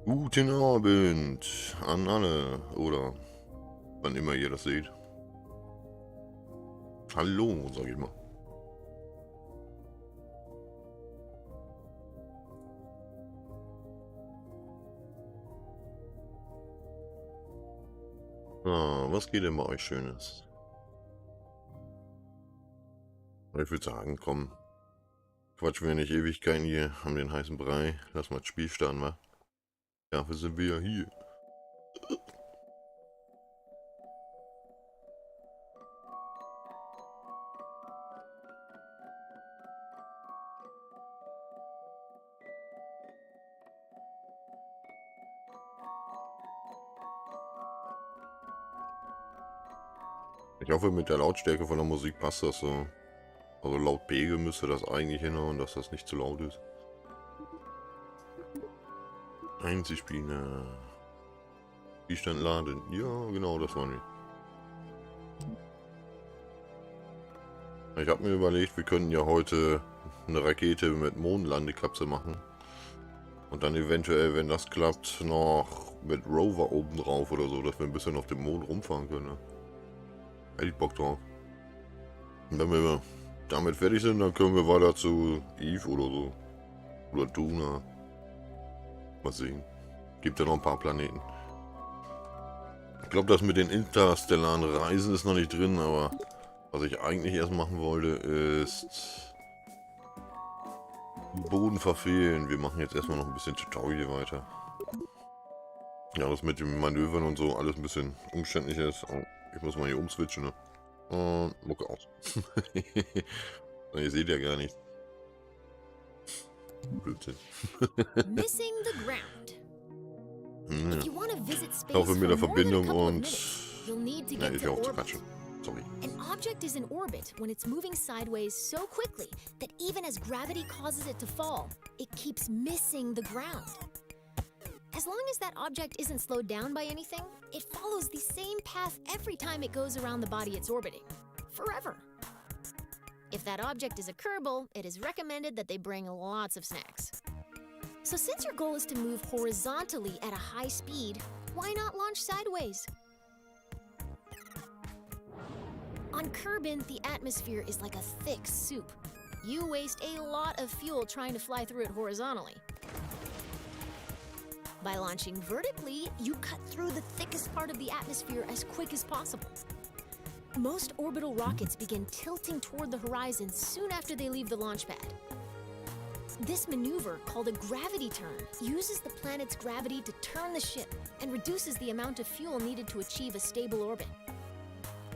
Guten Abend an alle, oder wann immer ihr das seht. Hallo, sag ich mal. Was geht denn bei euch Schönes? Ich würde sagen, komm, quatschen wir nicht Ewigkeiten hier, haben den heißen Brei, lass mal das Spiel starten, wa? Dafür sind wir ja hier. Ich hoffe, mit der Lautstärke von der Musik passt das so. Also laut Pegel müsste das eigentlich hinhauen, dass das nicht zu laut ist. Einzelspieler. Spielstand laden. Ja, genau, das war nicht. Ich habe mir überlegt, wir könnten ja heute eine Rakete mit Mondlandekapsel machen. Und dann eventuell, wenn das klappt, noch mit Rover oben drauf oder so, dass wir ein bisschen auf dem Mond rumfahren können. Ne? Hätte ich Bock drauf. Und wenn wir damit fertig sind, dann können wir weiter zu Eve oder so. Oder Duna. Mal sehen. Gibt ja noch ein paar Planeten. Ich glaube, das mit den interstellaren Reisen ist noch nicht drin, aber was ich eigentlich erst machen wollte, ist Boden verfehlen. Wir machen jetzt erstmal noch ein bisschen Tutorial weiter. Ja, das mit den Manövern und so alles ein bisschen umständlich ist. Oh, ich muss mal hier umswitchen, ne? Und Mucke aus. Ihr seht ja gar nichts. Blödsinn. Missing the ground. Ja. If you want to visit space Ich hoffe mit der for more than a Verbindung couple of und... minutes, you'll need to Ja, get ich to hoffe zu orbit. quatschen. Sorry. An object is in orbit when it's moving sideways so quickly that even as gravity causes it to fall, it keeps missing the ground. As long as that object isn't slowed down by anything, it follows the same path every time it goes around the body it's orbiting. Forever. If that object is a Kerbal, it is recommended that they bring lots of snacks. So since your goal is to move horizontally at a high speed, why not launch sideways? On Kerbin, the atmosphere is like a thick soup. You waste a lot of fuel trying to fly through it horizontally. By launching vertically, you cut through the thickest part of the atmosphere as quick as possible. Most orbital rockets begin tilting toward the horizon soon after they leave the launch pad. This maneuver, called a gravity turn, uses the planet's gravity to turn the ship and reduces the amount of fuel needed to achieve a stable orbit.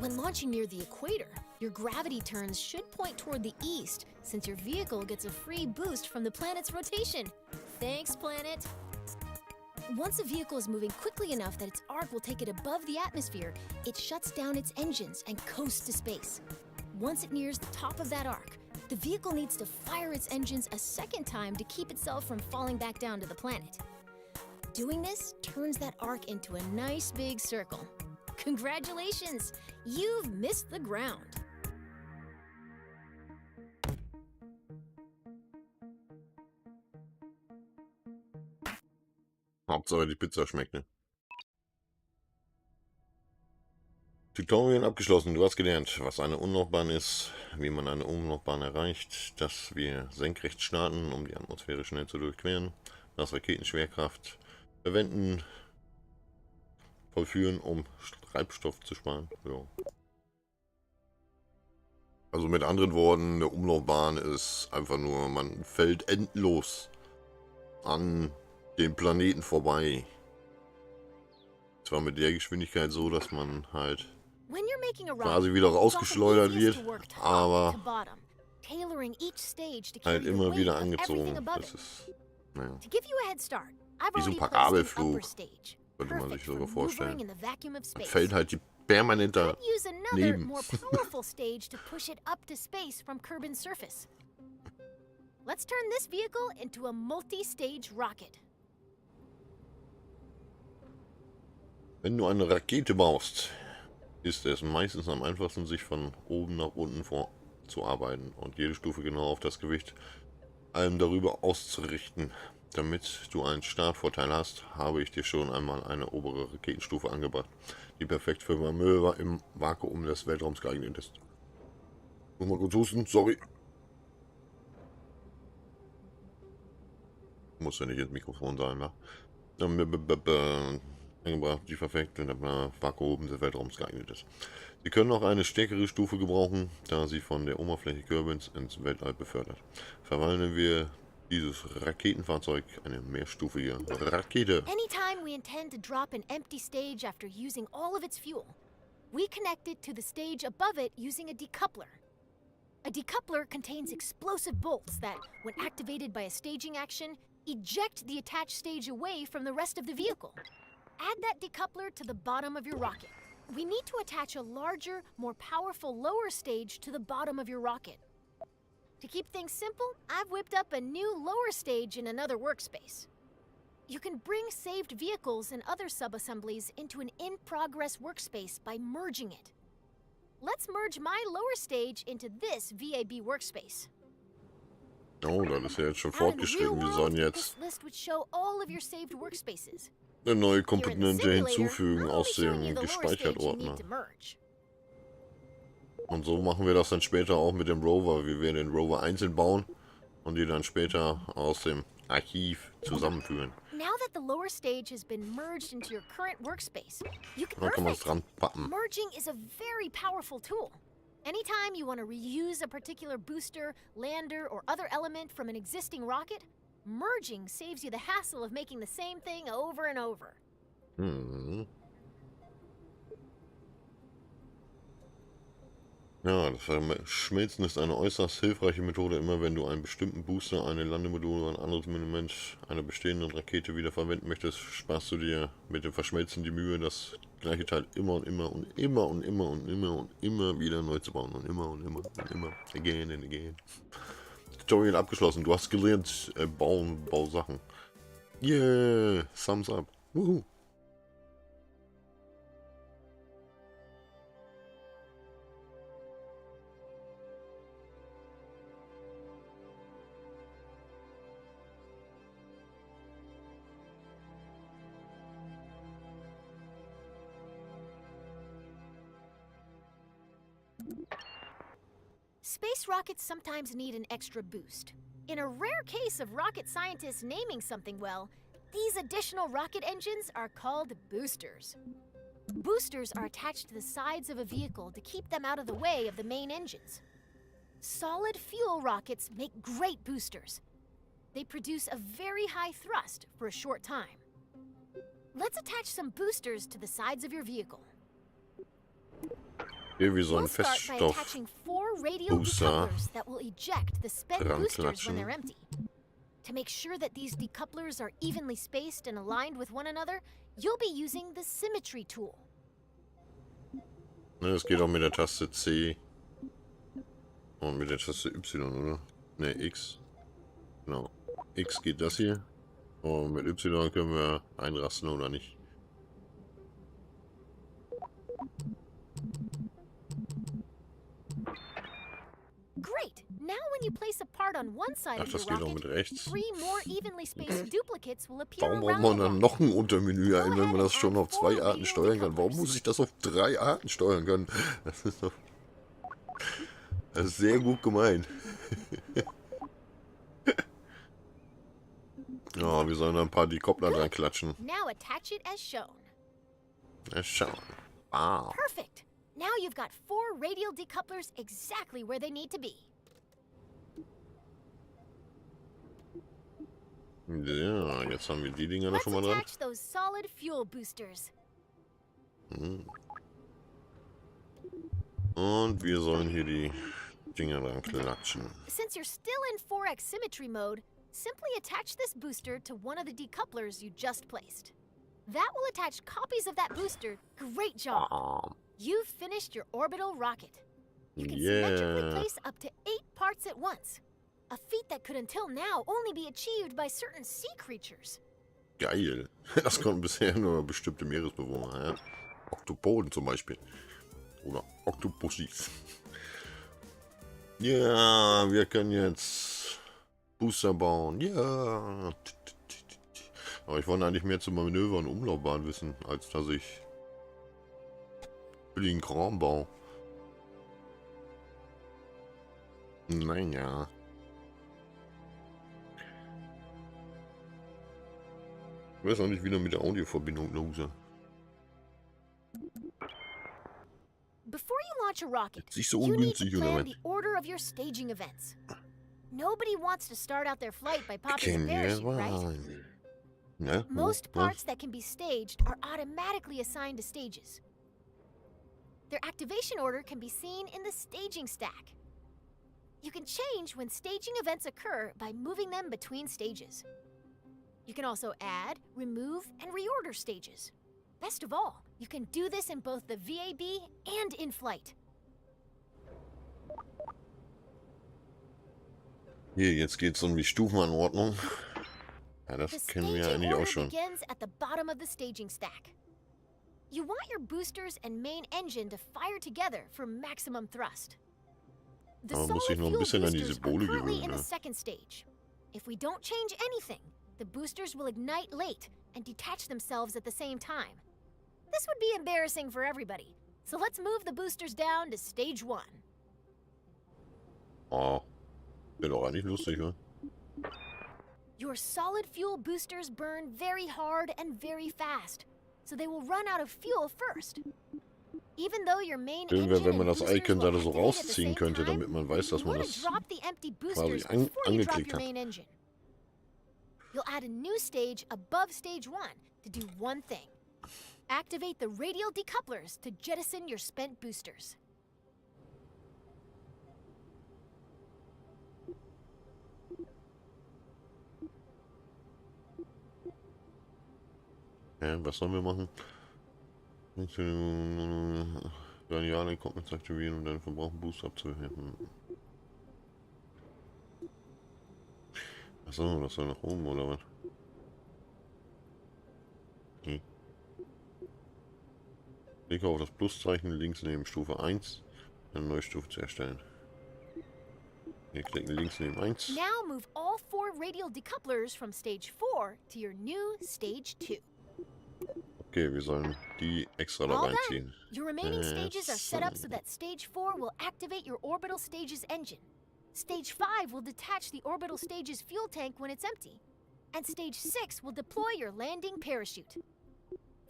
When launching near the equator, your gravity turns should point toward the east, since your vehicle gets a free boost from the planet's rotation. Thanks, planet! Once a vehicle is moving quickly enough that its arc will take it above the atmosphere, it shuts down its engines and coasts to space. Once it nears the top of that arc, the vehicle needs to fire its engines a second time to keep itself from falling back down to the planet. Doing this turns that arc into a nice big circle. Congratulations! You've missed the ground. Hauptsache die Pizza schmeckt, ne? Tutorial abgeschlossen. Du hast gelernt, was eine Umlaufbahn ist, wie man eine Umlaufbahn erreicht, dass wir senkrecht starten, um die Atmosphäre schnell zu durchqueren, dass Raketenschwerkraft verwenden, vollführen, um Treibstoff zu sparen. Ja. Also mit anderen Worten, eine Umlaufbahn ist einfach nur, man fällt endlos an den Planeten vorbei. Zwar mit der Geschwindigkeit so, dass man halt quasi wieder rausgeschleudert wird, aber halt immer wieder angezogen. Das ist, naja, wie so ein Parabelflug, könnte man sich sogar vorstellen. Man fällt halt permanent daneben. Let's turn this vehicle into a multi-stage rocket. Wenn du eine Rakete baust, ist es meistens am einfachsten, sich von oben nach unten vorzuarbeiten und jede Stufe genau auf das Gewicht allem darüber auszurichten. Damit du einen Startvorteil hast, habe ich dir schon einmal eine obere Raketenstufe angebracht, die perfekt für Manöver im Vakuum des Weltraums geeignet ist. Muss mal kurz husten, sorry. Muss ja nicht ins Mikrofon sein, ne? Angebracht, die perfekt für das Vakuum des Weltraums geeignet ist. Sie können auch eine stärkere Stufe gebrauchen, da sie von der Oberfläche Kerbals ins Weltall befördert. Verwandeln wir dieses Raketenfahrzeug eine mehrstufige Rakete. Anytime we intend to drop an empty stage after using all of its fuel, we connect it to the stage above it using a decoupler. A decoupler contains explosive bolts that, when activated by a staging action, eject the attached stage away from the rest of the vehicle. Add that decoupler to the bottom of your rocket. We need to attach a larger, more powerful lower stage to the bottom of your rocket. To keep things simple, I've whipped up a new lower stage in another workspace. You can bring saved vehicles and other sub-assemblies into an in-progress workspace by merging it. Let's merge my lower stage into this VAB workspace. Oh, das ist ja jetzt schon fortgeschritten. Wir sollen jetzt eine neue Komponente hinzufügen aus dem Gespeichertordner. Und so machen wir das dann später auch mit dem Rover. Wir werden den Rover einzeln bauen und die dann später aus dem Archiv zusammenführen. Now that the lower stage has been merged into your current workspace, you can Dann kann man es dran pappen. Merging is a very powerful tool. Anytime you want to reuse a particular booster, lander, or other element from an existing rocket, merging saves you the hassle of making the same thing over and over. Ja, das Schmelzen ist eine äußerst hilfreiche Methode. Immer wenn du einen bestimmten Booster, eine Landemodul oder ein anderes Element einer bestehenden Rakete wieder verwenden möchtest, sparst du dir mit dem Verschmelzen die Mühe, das gleiche Teil immer und immer und immer und immer und immer und immer wieder neu zu bauen. Und immer und immer und immer. Again and again. Tutorial abgeschlossen. Du hast gelernt, Bausachen. Yeah, thumbs up. Woohoo. Space rockets sometimes need an extra boost. In a rare case of rocket scientists naming something well, these additional rocket engines are called boosters. Boosters are attached to the sides of a vehicle to keep them out of the way of the main engines. Solid fuel rockets make great boosters. They produce a very high thrust for a short time. Let's attach some boosters to the sides of your vehicle. Hier wie so ein Feststoff-Booster dranklatschen. To make sure that these decouplers are evenly spaced and aligned with one another, you'll be using the symmetry tool. Ne, das geht auch mit der Taste C und mit der Taste Y, oder? Ne, X. Genau. X geht das hier. Und mit Y können wir einrasten oder nicht. Great. Now when you place a part on one side of your rocket, 3 more evenly spaced duplicates will appear around. Warum braucht man dann noch ein Untermenü ein, wenn man das schon auf 2 Arten steuern kann? Warum muss ich das auf 3 Arten steuern können? Das ist doch... Das ist sehr gut gemeint. Ja, wir sollen ein paar Dekoppler dran klatschen. Now attach it as shown. Wow. Perfect. Now you've got 4 radial decouplers exactly where they need to be. Ja, jetzt haben wir die Dinger da schon mal dran. Attach those solid fuel boosters. Und wir sollen hier die Dinger dran klatschen. Since you're still in 4x symmetry mode, simply attach this booster to one of the decouplers you just placed. That will attach copies of that booster. Great job. You've finished your orbital rocket. You can symmetrically place up to 8 parts at once. A feat that could until now only be achieved by certain sea creatures. Geil. Das konnten bisher nur bestimmte Meeresbewohner. Ja? Oktopoden zum Beispiel. Oder Oktopussis. Ja, wir können jetzt Booster bauen. Ja. Aber ich wollte eigentlich mehr zu Manöver- und Umlaufbahn wissen, als dass ich billigen Kram baue. Naja. Ich weiß auch nicht, wie der mit der Audioverbindung los ist. Before you launch a rocket, Ist nicht so you need to ungünstig, oder plan was? the order of your staging events. Nobody wants to start out their flight by popping a Kennen wir parachute, right? rein. Ja, Most was? parts that can be staged are automatically assigned to stages. Their activation order can be seen in the staging stack. You can change when staging events occur by moving them between stages. You can also add, remove, and reorder stages. Best of all, you can do this in both the VAB and in flight. Hier, jetzt geht's um die Stufenanordnung. Ja, The das kennen wir ja staging eigentlich auch order schon. begins at the bottom of the staging stack. You want your boosters and main engine to fire together for maximum thrust. The Aber man muss solid sich noch ein fuel bisschen an die boosters are Symbole currently gewöhnen, in the ne? second stage. If we don't change anything, the boosters will ignite late and detach themselves at the same time. This would be embarrassing for everybody, so let's move the boosters down to stage 1. Oh, wäre doch eigentlich lustig, ne? Your solid fuel boosters burn very hard and very fast, so they will run out of fuel first. Even though your main Schön engine wäre, wenn and man das boosters Icon will da so activate at the rausziehen same könnte, time, damit man weiß, dass you man want das to drop the empty quasi boosters before you drop angeklickt your hat. main engine. You'll add a new stage above stage 1 to do one thing. Activate the radial decouplers to jettison your spent boosters. Ja, was sollen wir machen? Radiale Equipments aktivieren und dann verbrauchen Boost abzuheben. Achso, das soll nach oben oder was? Okay. Klicke auf das Pluszeichen links neben Stufe 1, eine neue Stufe zu erstellen. Hier klicken links neben 1. Now move all 4 radial decouplers from stage 4 to your new stage 2. Okay, wir sollen die extra da All done. reinziehen. Your remaining stages are set up so that stage 4 will activate your orbital stage's engine. Stage 5 will detach the orbital stage's fuel tank when it's empty. And stage 6 will deploy your landing parachute.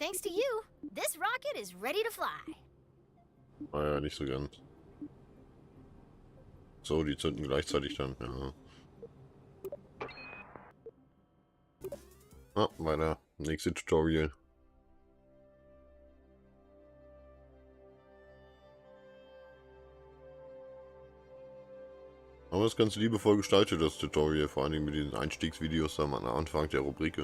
Thanks to you, this rocket is ready to fly. Ah ja, nicht so ganz. So, die zünden gleichzeitig dann, ja. Ah, weiter. Nächste Tutorial. Aber das ist ganz liebevoll gestaltet, das Tutorial, vor allem mit diesen Einstiegsvideos da am Anfang der Rubrik.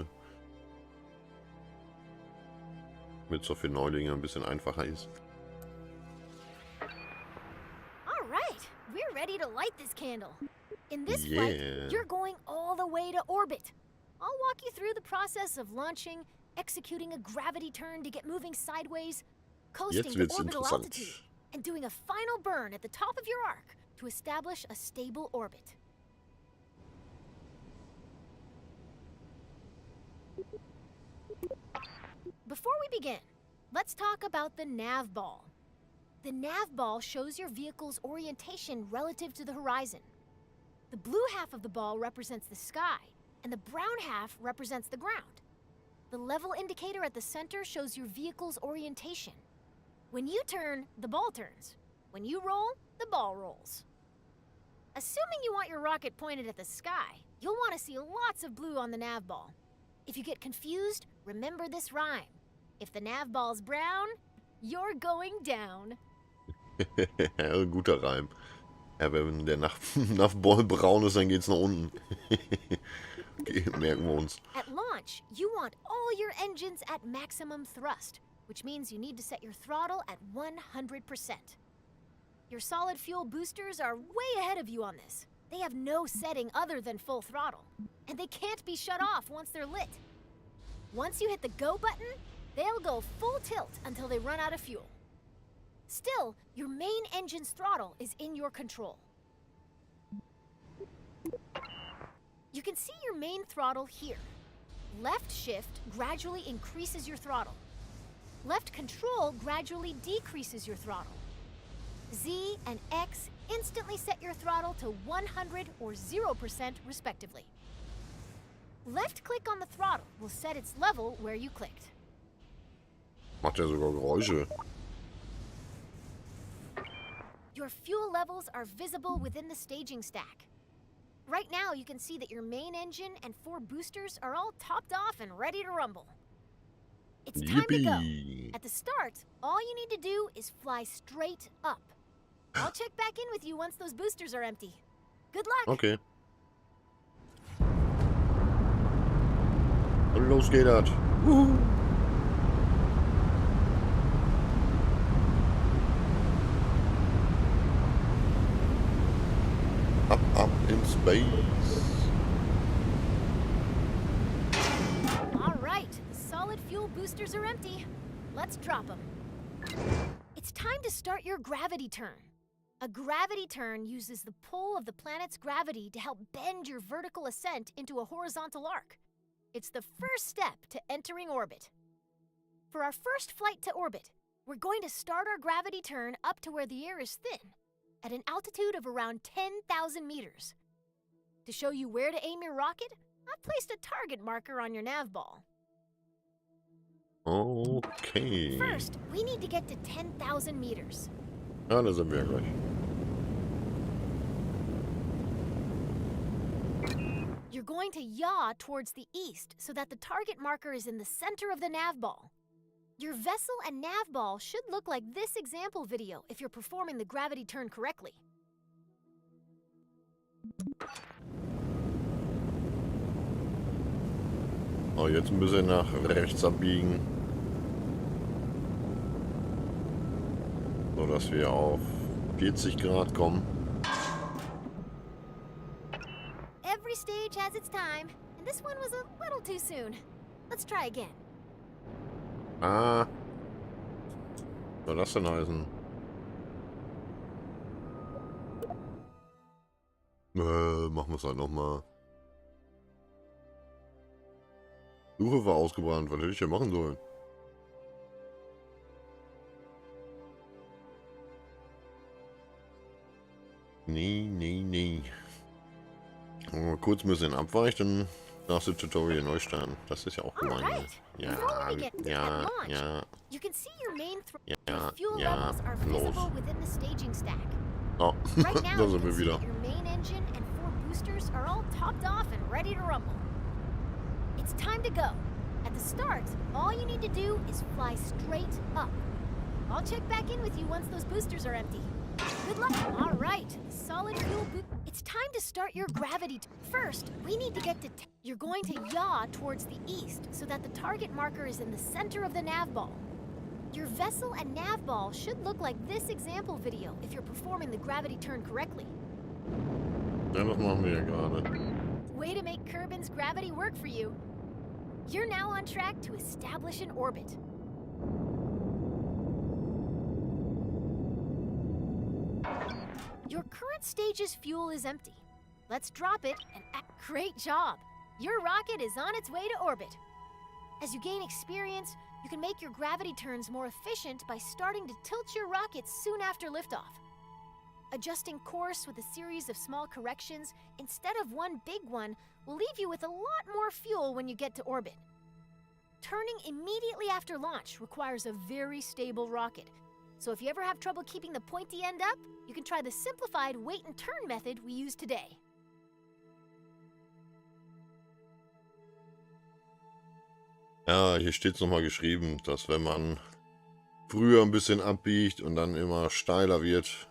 Damit es auch für Neulinge ein bisschen einfacher ist. All right, we're ready to light this candle. In this Yeah. flight, you're going all the way to orbit. I'll walk you through the process of launching, executing a gravity turn to get moving sideways, coasting Jetzt to wird's orbital interessant. altitude, and doing a final burn at the top of your arc to establish a stable orbit. Before we begin, let's talk about the nav ball. The nav ball shows your vehicle's orientation relative to the horizon. The blue half of the ball represents the sky, and the brown half represents the ground. The level indicator at the center shows your vehicle's orientation. When you turn, the ball turns. When you roll, the ball rolls. Assuming you want your rocket pointed at the sky, you'll want to see lots of blue on the nav ball. If you get confused, remember this rhyme. If the nav ball's brown, you're going down. Ja, guter Reim. Ja, wenn der Nav-Ball braun ist, dann geht's nach unten. Okay, merken wir uns. At launch, you want all your engines at maximum thrust, which means you need to set your throttle at 100%. Your solid fuel boosters are way ahead of you on this. They have no setting other than full throttle, and they can't be shut off once they're lit. Once you hit the go button, they'll go full tilt until they run out of fuel. Still, your main engine's throttle is in your control. You can see your main throttle here. Left shift gradually increases your throttle. Left control gradually decreases your throttle. Z and X instantly set your throttle to 100 or 0% respectively. Left click on the throttle will set its level where you clicked. Macht ja sogar Geräusche. Your fuel levels are visible within the staging stack. Right now you can see that your main engine and 4 boosters are all topped off and ready to rumble. It's time to go. At the start, all you need to do is fly straight up. I'll check back in with you once those boosters are empty. Good luck! Okay. Und los geht das. Up in space. All right, the solid fuel boosters are empty. Let's drop them. It's time to start your gravity turn. A gravity turn uses the pull of the planet's gravity to help bend your vertical ascent into a horizontal arc. It's the first step to entering orbit. For our first flight to orbit, we're going to start our gravity turn up to where the air is thin, at an altitude of around 10,000 meters. To show you where to aim your rocket, I've placed a target marker on your nav ball. Okay. First, we need to get to 10,000 meters. Ja, da sind wir gleich. You're going to yaw towards the east so that the target marker is in the center of the nav ball. Your vessel and nav ball should look like this example video if you're performing the gravity turn correctly. Oh, jetzt ein bisschen nach rechts abbiegen. So dass wir auf 40 Grad kommen. Every stage has its time, and this one was a little too soon. Let's try again. Ah. Was soll das denn heißen? Machen wir es halt nochmal. Suche war ausgebrannt. Was hätte ich denn machen sollen? Nee. Mal kurz ein bisschen abweicht, dann darfst du Tutorial neu starten. Das ist ja auch gemein. Ja, You can see your main fuel levels are visible within the staging stack. Oh, Right now, da you sind can wir see wieder. that your main engine and 4 boosters are all topped off and ready to rumble. It's time to go. At the start, all you need to do is fly straight up. I'll check back in with you once those boosters are empty. Good luck. All right, solid fuel boost. It's time to start your gravity. First, we need to get to. You're going to yaw towards the east so that the target marker is in the center of the nav ball. Your vessel and nav ball should look like this example video if you're performing the gravity turn correctly. Ja, das machen wir ja gerade. Way to make Kerbin's gravity work for you. You're now on track to establish an orbit. Your current stage's fuel is empty. Let's drop it and great job! Your rocket is on its way to orbit. As you gain experience, you can make your gravity turns more efficient by starting to tilt your rocket soon after liftoff. Adjusting course with a series of small corrections instead of one big one will leave you with a lot more fuel when you get to orbit. Turning immediately after launch requires a very stable rocket, so if you ever have trouble keeping the pointy end up, you can try the simplified wait and turn method we use today. Ja, hier steht es nochmal geschrieben, dass wenn man früher ein bisschen abbiegt und dann immer steiler wird,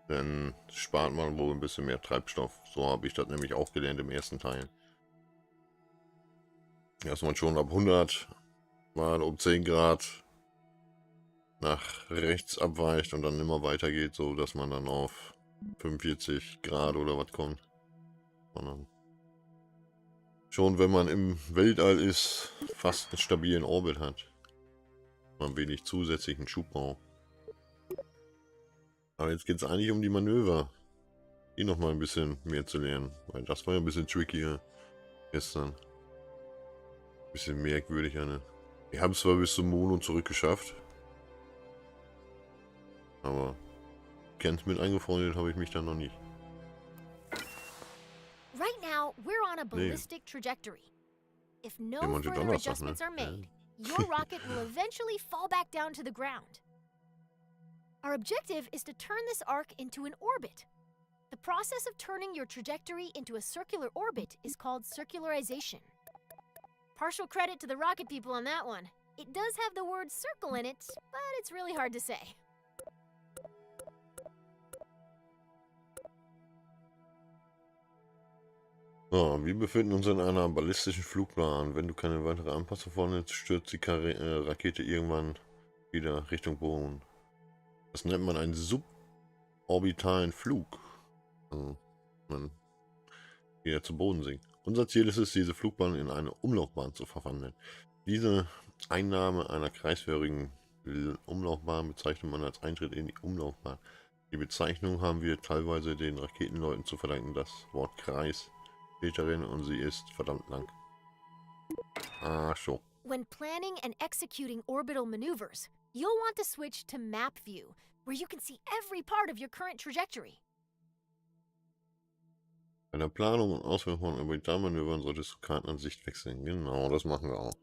dann spart man wohl ein bisschen mehr Treibstoff. So habe ich das nämlich auch gelernt im ersten Teil. Dass man schon ab 100 mal um 10 Grad nach rechts abweicht und dann immer weiter geht, so dass man dann auf 45 Grad oder was kommt. Sondern schon wenn man im Weltall ist, fast einen stabilen Orbit hat. Man wenig zusätzlichen Schub braucht. Aber jetzt geht es eigentlich um die Manöver. Die nochmal ein bisschen mehr zu lernen. Weil das war ja ein bisschen trickier gestern. Bisschen merkwürdig, Anne. Wir haben es zwar bis zum Mond und zurück geschafft. Aber ganz mit eingefreundet habe ich mich dann noch nicht. Right now, we're on a ballistic trajectory. If no manche further Donnerstag, adjustments ne? are made, your rocket will eventually fall back down to the ground. Our objective is to turn this arc into an orbit. The process of turning your trajectory into a circular orbit is called circularization. Partial credit to the rocket people on that one. It does have the word circle in it, but it's really hard to say. So, wir befinden uns in einer ballistischen Flugbahn. Wenn du keine weitere Anpassung vornimmst, stürzt die Rakete irgendwann wieder Richtung Boden. Das nennt man einen suborbitalen Flug. Also, man wieder zu Boden sinkt. Unser Ziel ist es, diese Flugbahn in eine Umlaufbahn zu verwandeln. Diese Einnahme einer kreisförmigen Umlaufbahn bezeichnet man als Eintritt in die Umlaufbahn. Die Bezeichnung haben wir teilweise den Raketenleuten zu verdanken. Das Wort Kreis steht darin und sie ist verdammt lang. Ach so. When planning and executing orbital maneuvers, you'll want to switch to map view, where you can see every part of your current trajectory. Bei der Planung und Ausführung von Orbitalmanövern solltest du Kartenansicht wechseln. Genau, das machen wir auch.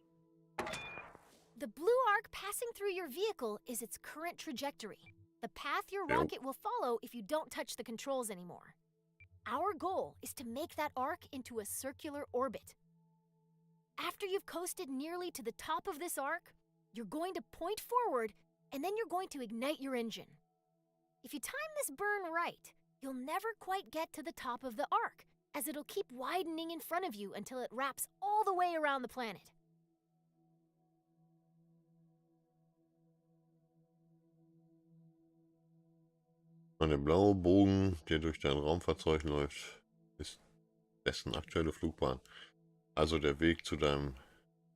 The blue arc passing through your vehicle is its current trajectory. The path your rocket will follow if you don't touch the controls anymore. Our goal is to make that arc into a circular orbit. After you've coasted nearly to the top of this arc, you're going to point forward, and then you're going to ignite your engine. If you time this burn right, you'll never quite get to the top of the arc, as it'll keep widening in front of you until it wraps all the way around the planet. Und der blaue Bogen, der durch dein Raumfahrzeug läuft, ist dessen aktuelle Flugbahn. Also der Weg zu deinem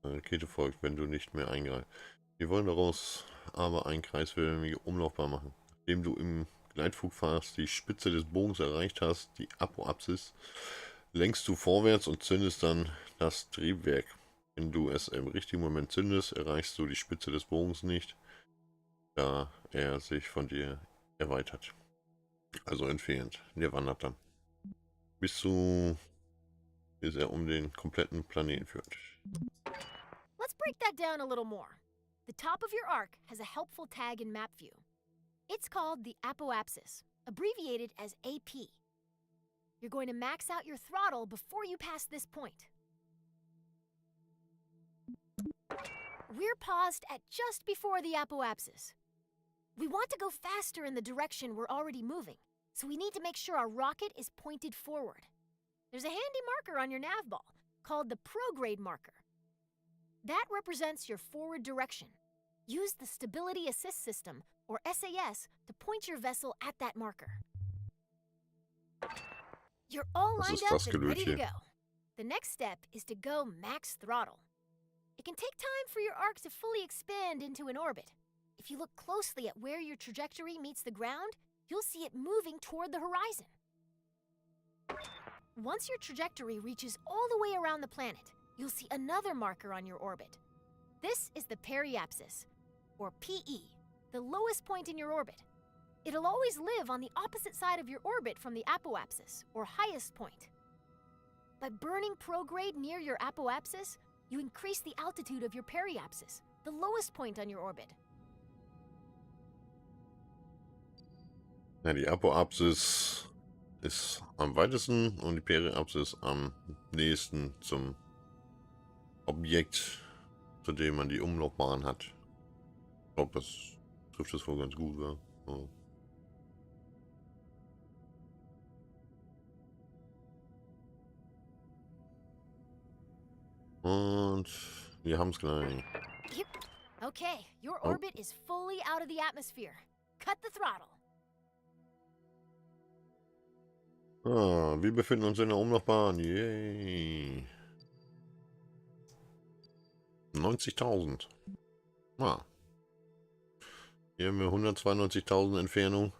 Rakete folgt, wenn du nicht mehr eingreifst. Wir wollen daraus aber eine kreisförmige Umlaufbahn machen. Nachdem du im Gleitflugfahrt die Spitze des Bogens erreicht hast, die Apoapsis, lenkst du vorwärts und zündest dann das Triebwerk. Wenn du es im richtigen Moment zündest, erreichst du die Spitze des Bogens nicht, da er sich von dir erweitert. Also entfernt. Der wandert dann. Bis er um den kompletten Planeten führt. Let's break that down a little more. The top of your arc has a helpful tag in map view. It's called the apoapsis, abbreviated as AP. You're going to max out your throttle before you pass this point. We're paused at just before the apoapsis. We want to go faster in the direction we're already moving, so we need to make sure our rocket is pointed forward. There's a handy marker on your nav ball called the prograde marker. That represents your forward direction. Use the Stability Assist System, or SAS, to point your vessel at that marker. You're all lined up and ready to go. The next step is to go max throttle. It can take time for your arc to fully expand into an orbit. If you look closely at where your trajectory meets the ground, you'll see it moving toward the horizon. Once your trajectory reaches all the way around the planet, you'll see another marker on your orbit. This is the periapsis, or PE, the lowest point in your orbit. It'll always live on the opposite side of your orbit from the apoapsis, or highest point. By burning prograde near your apoapsis, you increase the altitude of your periapsis, the lowest point on your orbit. Ja, die Apoapsis ist am weitesten und die Periapsis am nächsten zum Objekt, zu dem man die Umlaufbahn hat. Ich glaube, das trifft es wohl ganz gut, ja. So. Und wir haben es gleich. Yep. Okay, your orbit is fully out of the atmosphere. Cut the throttle. Ah, wir befinden uns in der Umlaufbahn. Yay. 90.000. Ah. Hier haben wir 192.000 Entfernung.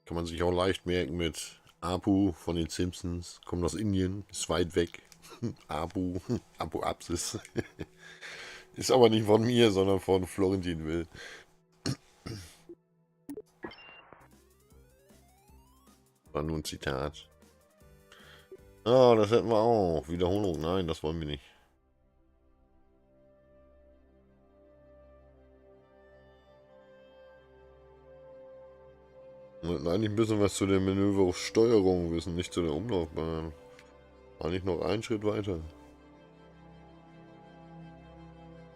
Kann man sich auch leicht merken mit Apu von den Simpsons. Kommt aus Indien, ist weit weg. Apoapsis. Ist aber nicht von mir, sondern von Florentin Will. War nur ein Zitat. Ah, das hätten wir auch. Wiederholung. Nein, das wollen wir nicht. Wir wollten eigentlich ein bisschen was zu der Manöversteuerung wissen, nicht zu der Umlaufbahn. Eigentlich noch einen Schritt weiter.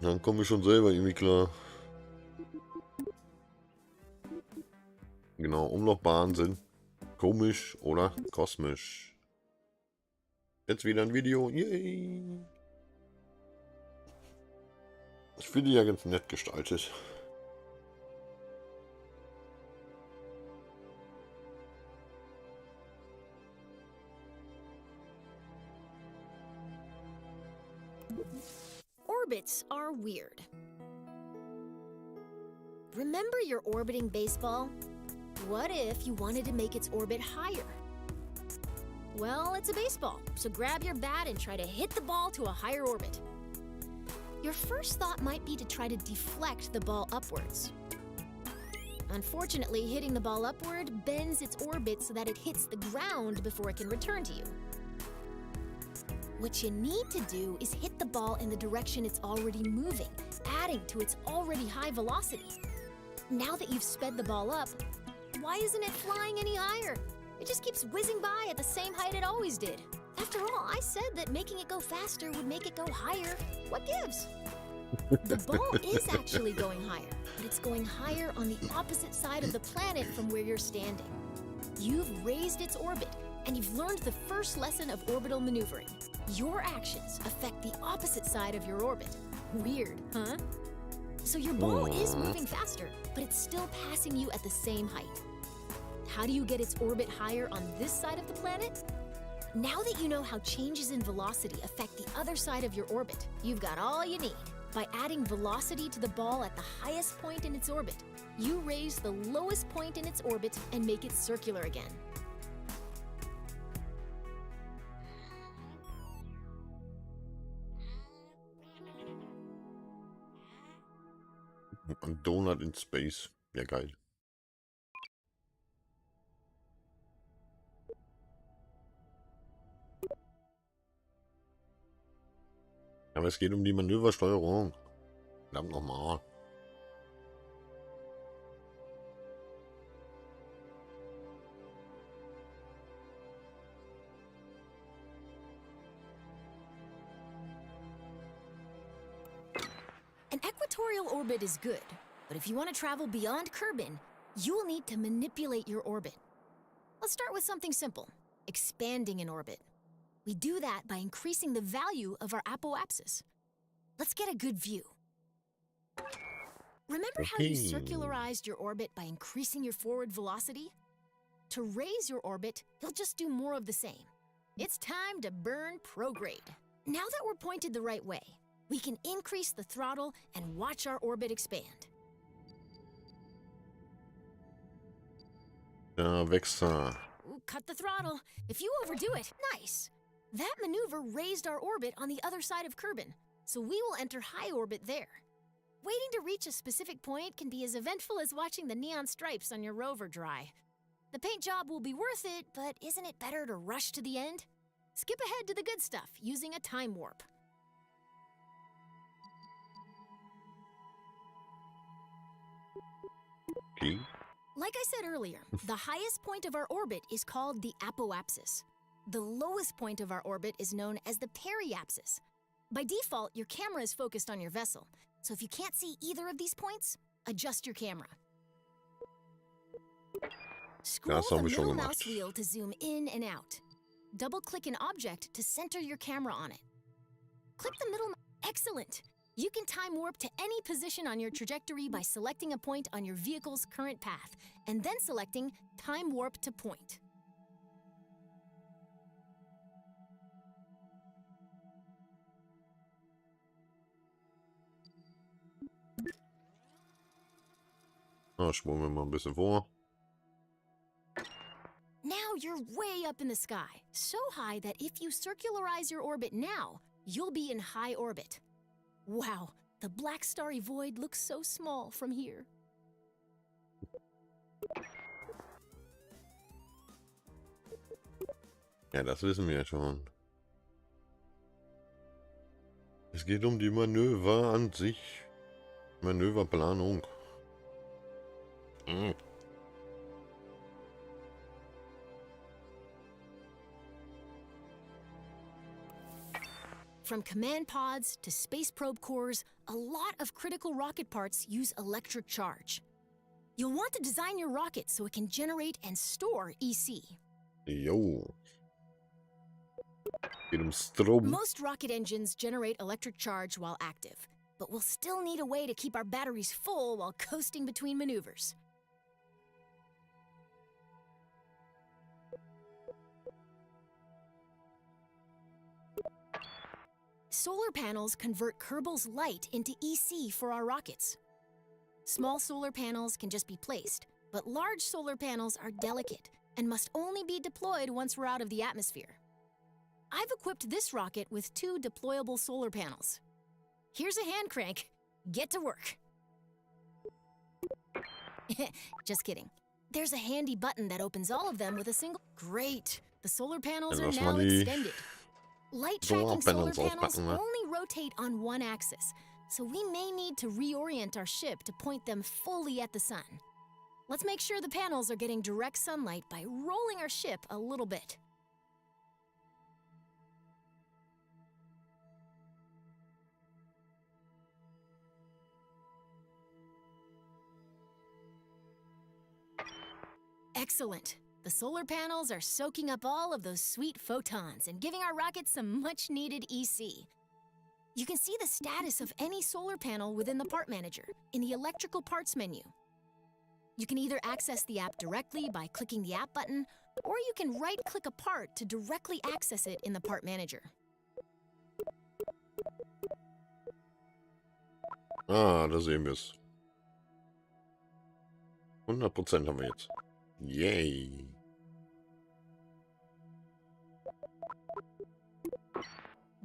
Dann komme ich schon selber irgendwie klar. Genau, Umlaufbahnen sind komisch oder kosmisch. Jetzt wieder ein Video. Yay! Ich finde die ja ganz nett gestaltet. Orbits are weird. Remember your orbiting baseball? What if you wanted to make its orbit higher? Well, it's a baseball, so grab your bat and try to hit the ball to a higher orbit. Your first thought might be to try to deflect the ball upwards. Unfortunately, hitting the ball upward bends its orbit so that it hits the ground before it can return to you. What you need to do is hit the ball in the direction it's already moving, adding to its already high velocity. Now that you've sped the ball up, why isn't it flying any higher? It just keeps whizzing by at the same height it always did. After all, I said that making it go faster would make it go higher. What gives? The ball is actually going higher, but it's going higher on the opposite side of the planet from where you're standing. You've raised its orbit, and you've learned the first lesson of orbital maneuvering. Your actions affect the opposite side of your orbit. Weird, huh? So your ball is moving faster, but it's still passing you at the same height. How do you get its orbit higher on this side of the planet? Now that you know how changes in velocity affect the other side of your orbit, you've got all you need. By adding velocity to the ball at the highest point in its orbit, you raise the lowest point in its orbit and make it circular again. Ein Donut in Space. Ja, geil. Aber es geht um die Manöversteuerung. Verdammt nochmal. An equatorial orbit is good, but if you want to travel beyond Kerbin, you will need to manipulate your orbit. Let's start with something simple, expanding an orbit. We do that by increasing the value of our apoapsis. Let's get a good view. Remember how you circularized your orbit by increasing your forward velocity? To raise your orbit, you'll just do more of the same. It's time to burn prograde. Now that we're pointed the right way, we can increase the throttle and watch our orbit expand. Wechsel. Ooh, cut the throttle. If you overdo it, nice. That maneuver raised our orbit on the other side of Kerbin, so we will enter high orbit there. Waiting to reach a specific point can be as eventful as watching the neon stripes on your rover dry. The paint job will be worth it, but isn't it better to rush to the end? Skip ahead to the good stuff using a time warp. Okay. Like I said earlier, the highest point of our orbit is called the apoapsis. The lowest point of our orbit is known as the periapsis. By default, your camera is focused on your vessel, so if you can't see either of these points, adjust your camera. Scroll the middle mouse wheel to zoom in and out. Double-click an object to center your camera on it. Click the middle. Excellent! You can time warp to any position on your trajectory by selecting a point on your vehicle's current path, and then selecting Time Warp to Point. Spulen wir mal ein bisschen vor. Now you're They're way up in the sky, so high that if you circularize your orbit now, you'll be in high orbit. Wow, the black starry void looks so small from here. Ja, das wissen wir ja schon. Es geht um die Manöver an sich. Manöverplanung. From command pods to space probe cores, a lot of critical rocket parts use electric charge. You'll want to design your rocket so it can generate and store EC. Jo. Geht um Strom. Most rocket engines generate electric charge while active, but we'll still need a way to keep our batteries full while coasting between maneuvers. Solar panels convert Kerbal's light into EC for our rockets. Small solar panels can just be placed, but large solar panels are delicate and must only be deployed once we're out of the atmosphere. I've equipped this rocket with 2 deployable solar panels. Here's a hand crank. Get to work. Just kidding. There's a handy button that opens all of them with a single... Great! The solar panels are now extended. Light tracking solar panels only rotate on one axis, so we may need to reorient our ship to point them fully at the sun. Let's make sure the panels are getting direct sunlight by rolling our ship a little bit. Excellent. The solar panels are soaking up all of those sweet photons and giving our rocket some much-needed EC. You can see the status of any solar panel within the part manager in the electrical parts menu. You can either access the app directly by clicking the app button, or you can right-click a part to directly access it in the part manager. Ah, da sehen wir es. 100% haben wir jetzt. Yay.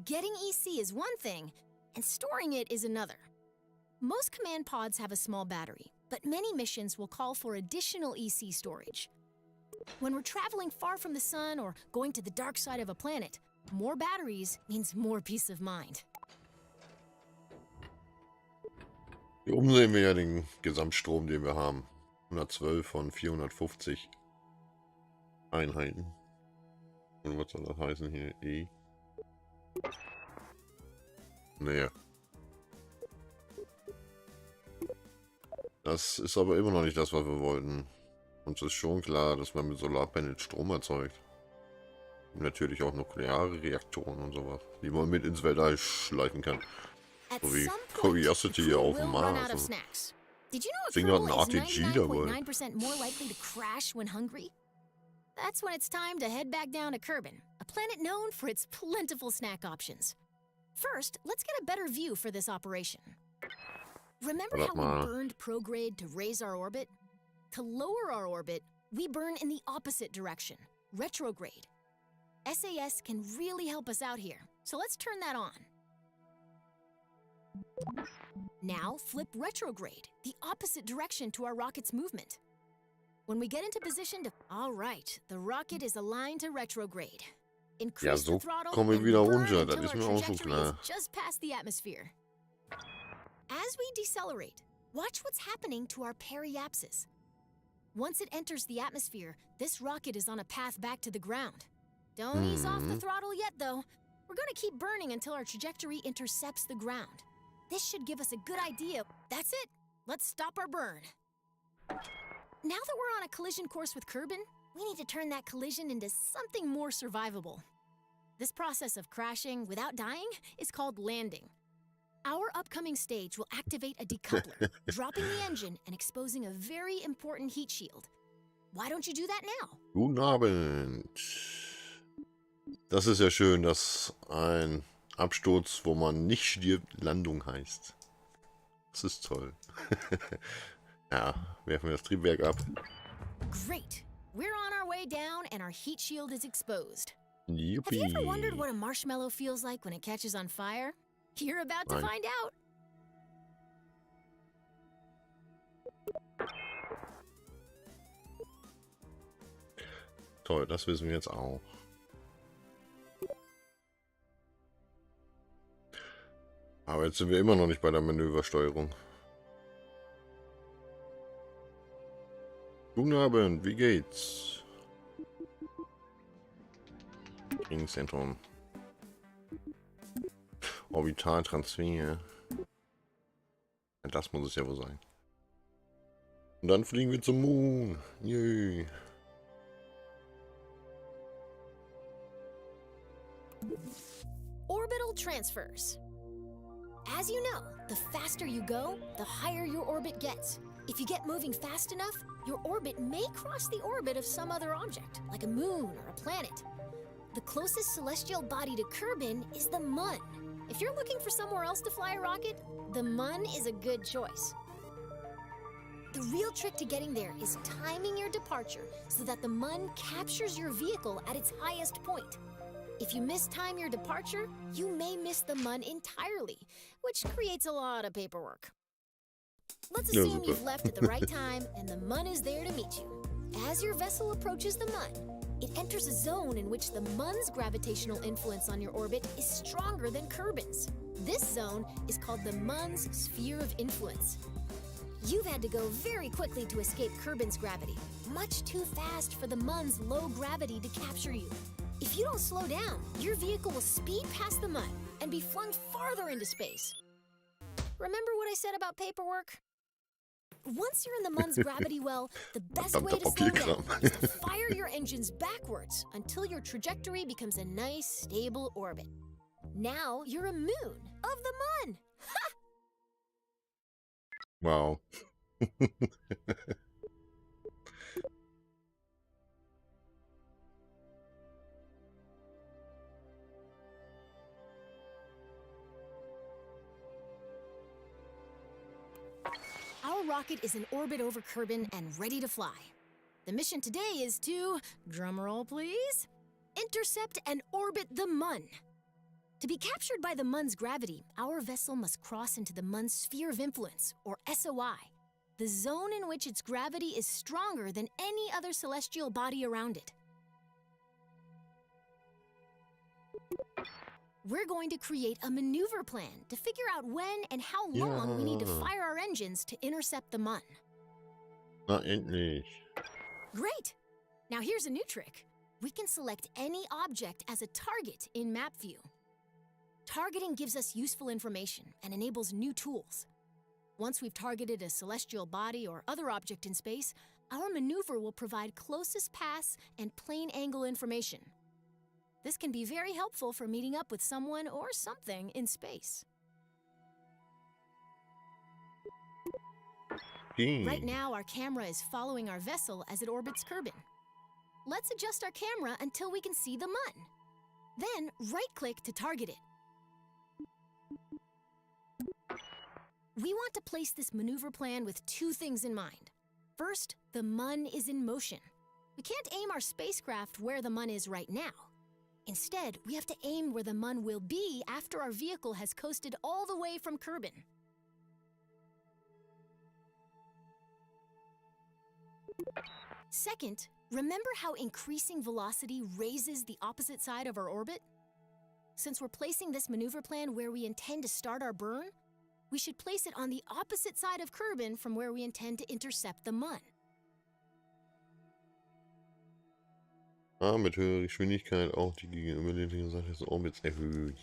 Getting EC is one thing, and storing it is another. Most command pods have a small battery, but many missions will call for additional EC storage. When we're traveling far from the sun or going to the dark side of a planet, more batteries means more peace of mind. Hier oben sehen wir ja den Gesamtstrom, den wir haben. 112 von 450 Einheiten. Und was soll das heißen hier? E. Naja. Das ist aber immer noch nicht das, was wir wollten. Uns ist schon klar, dass man mit Solarpanels Strom erzeugt. Und natürlich auch nukleare Reaktoren und sowas, die man mit ins Weltall schleifen kann. So wie Curiosity hier auf dem Mars. Did you know a Sing Kerbal out is an RTG dabei. 99.9% more likely to crash when hungry? That's when it's time to head back down to Kerbal, a planet known for its plentiful snack options. First, let's get a better view for this operation. Remember how we burned prograde to raise our orbit? To lower our orbit, we burn in the opposite direction, retrograde. SAS can really help us out here, so let's turn that on. Now flip retrograde, the opposite direction to our rocket's movement. When we get into position to... All right, the rocket is aligned to retrograde. Increase the throttle kommen wir and wieder burn runter, das until ist our mir auch schon trajectory klar. is just past the atmosphere. As we decelerate, watch what's happening to our periapsis. Once it enters the atmosphere, this rocket is on a path back to the ground. Don't ease off the throttle yet, though. We're going to keep burning until our trajectory intercepts the ground. This should give us a good idea. That's it. Let's stop our burn. Now that we're on a collision course with Kerbal, we need to turn that collision into something more survivable. This process of crashing without dying is called landing. Our upcoming stage will activate a decoupler, dropping the engine and exposing a very important heat shield. Why don't you do that now? Guten Abend. Das ist ja schön, dass ein Absturz, wo man nicht stirbt, Landung heißt. Das ist toll. Ja, werfen wir das Triebwerk ab. Great. We're on our way down and our heat shield is exposed. Yippee. Have you ever wondered what a marshmallow feels like when it catches on fire? You're about to find out. Toll, das wissen wir jetzt auch. Aber jetzt sind wir immer noch nicht bei der Manöversteuerung. Guten Abend, wie geht's? Trainingszentrum. Orbitaltransfer. Ja, das muss es ja wohl sein. Und dann fliegen wir zum Moon. Yay. Orbital transfers. As you know, the faster you go, the higher your orbit gets. If you get moving fast enough, your orbit may cross the orbit of some other object, like a moon or a planet. The closest celestial body to Kerbin is the Mun. If you're looking for somewhere else to fly a rocket, the Mun is a good choice. The real trick to getting there is timing your departure so that the Mun captures your vehicle at its highest point. If you mistime your departure, you may miss the Mun entirely, which creates a lot of paperwork. Let's assume you've left at the right time and the Mun is there to meet you. As your vessel approaches the Mun, it enters a zone in which the Mun's gravitational influence on your orbit is stronger than Kerbin's. This zone is called the Mun's sphere of influence. You've had to go very quickly to escape Kerbin's gravity, much too fast for the Mun's low gravity to capture you. If you don't slow down, your vehicle will speed past the Mun and be flung farther into space. Remember what I said about paperwork? Once you're in the Mun's gravity well, the best way to slow down is to fire your engines backwards until your trajectory becomes a nice, stable orbit. Now you're a moon of the Mun! Ha! Wow. Our rocket is in orbit over Kerbin and ready to fly. The mission today is to, drumroll please, intercept and orbit the Mun. To be captured by the Mun's gravity, our vessel must cross into the Mun's sphere of influence, or SOI, the zone in which its gravity is stronger than any other celestial body around it. We're going to create a maneuver plan to figure out when and how long we need to fire our engines to intercept the Mun. Na endlich. Great! Now here's a new trick. We can select any object as a target in map view. Targeting gives us useful information and enables new tools. Once we've targeted a celestial body or other object in space, our maneuver will provide closest pass and plane angle information. This can be very helpful for meeting up with someone or something in space. Right now, our camera is following our vessel as it orbits Kerbin. Let's adjust our camera until we can see the Mun. Then, right-click to target it. We want to place this maneuver plan with two things in mind. First, the Mun is in motion. We can't aim our spacecraft where the Mun is right now. Instead, we have to aim where the Mun will be after our vehicle has coasted all the way from Kerbin. Second, remember how increasing velocity raises the opposite side of our orbit? Since we're placing this maneuver plan where we intend to start our burn, we should place it on the opposite side of Kerbin from where we intend to intercept the Mun. Mit höherer Geschwindigkeit auch die gegenüberliegende Seite des Orbits erhöht.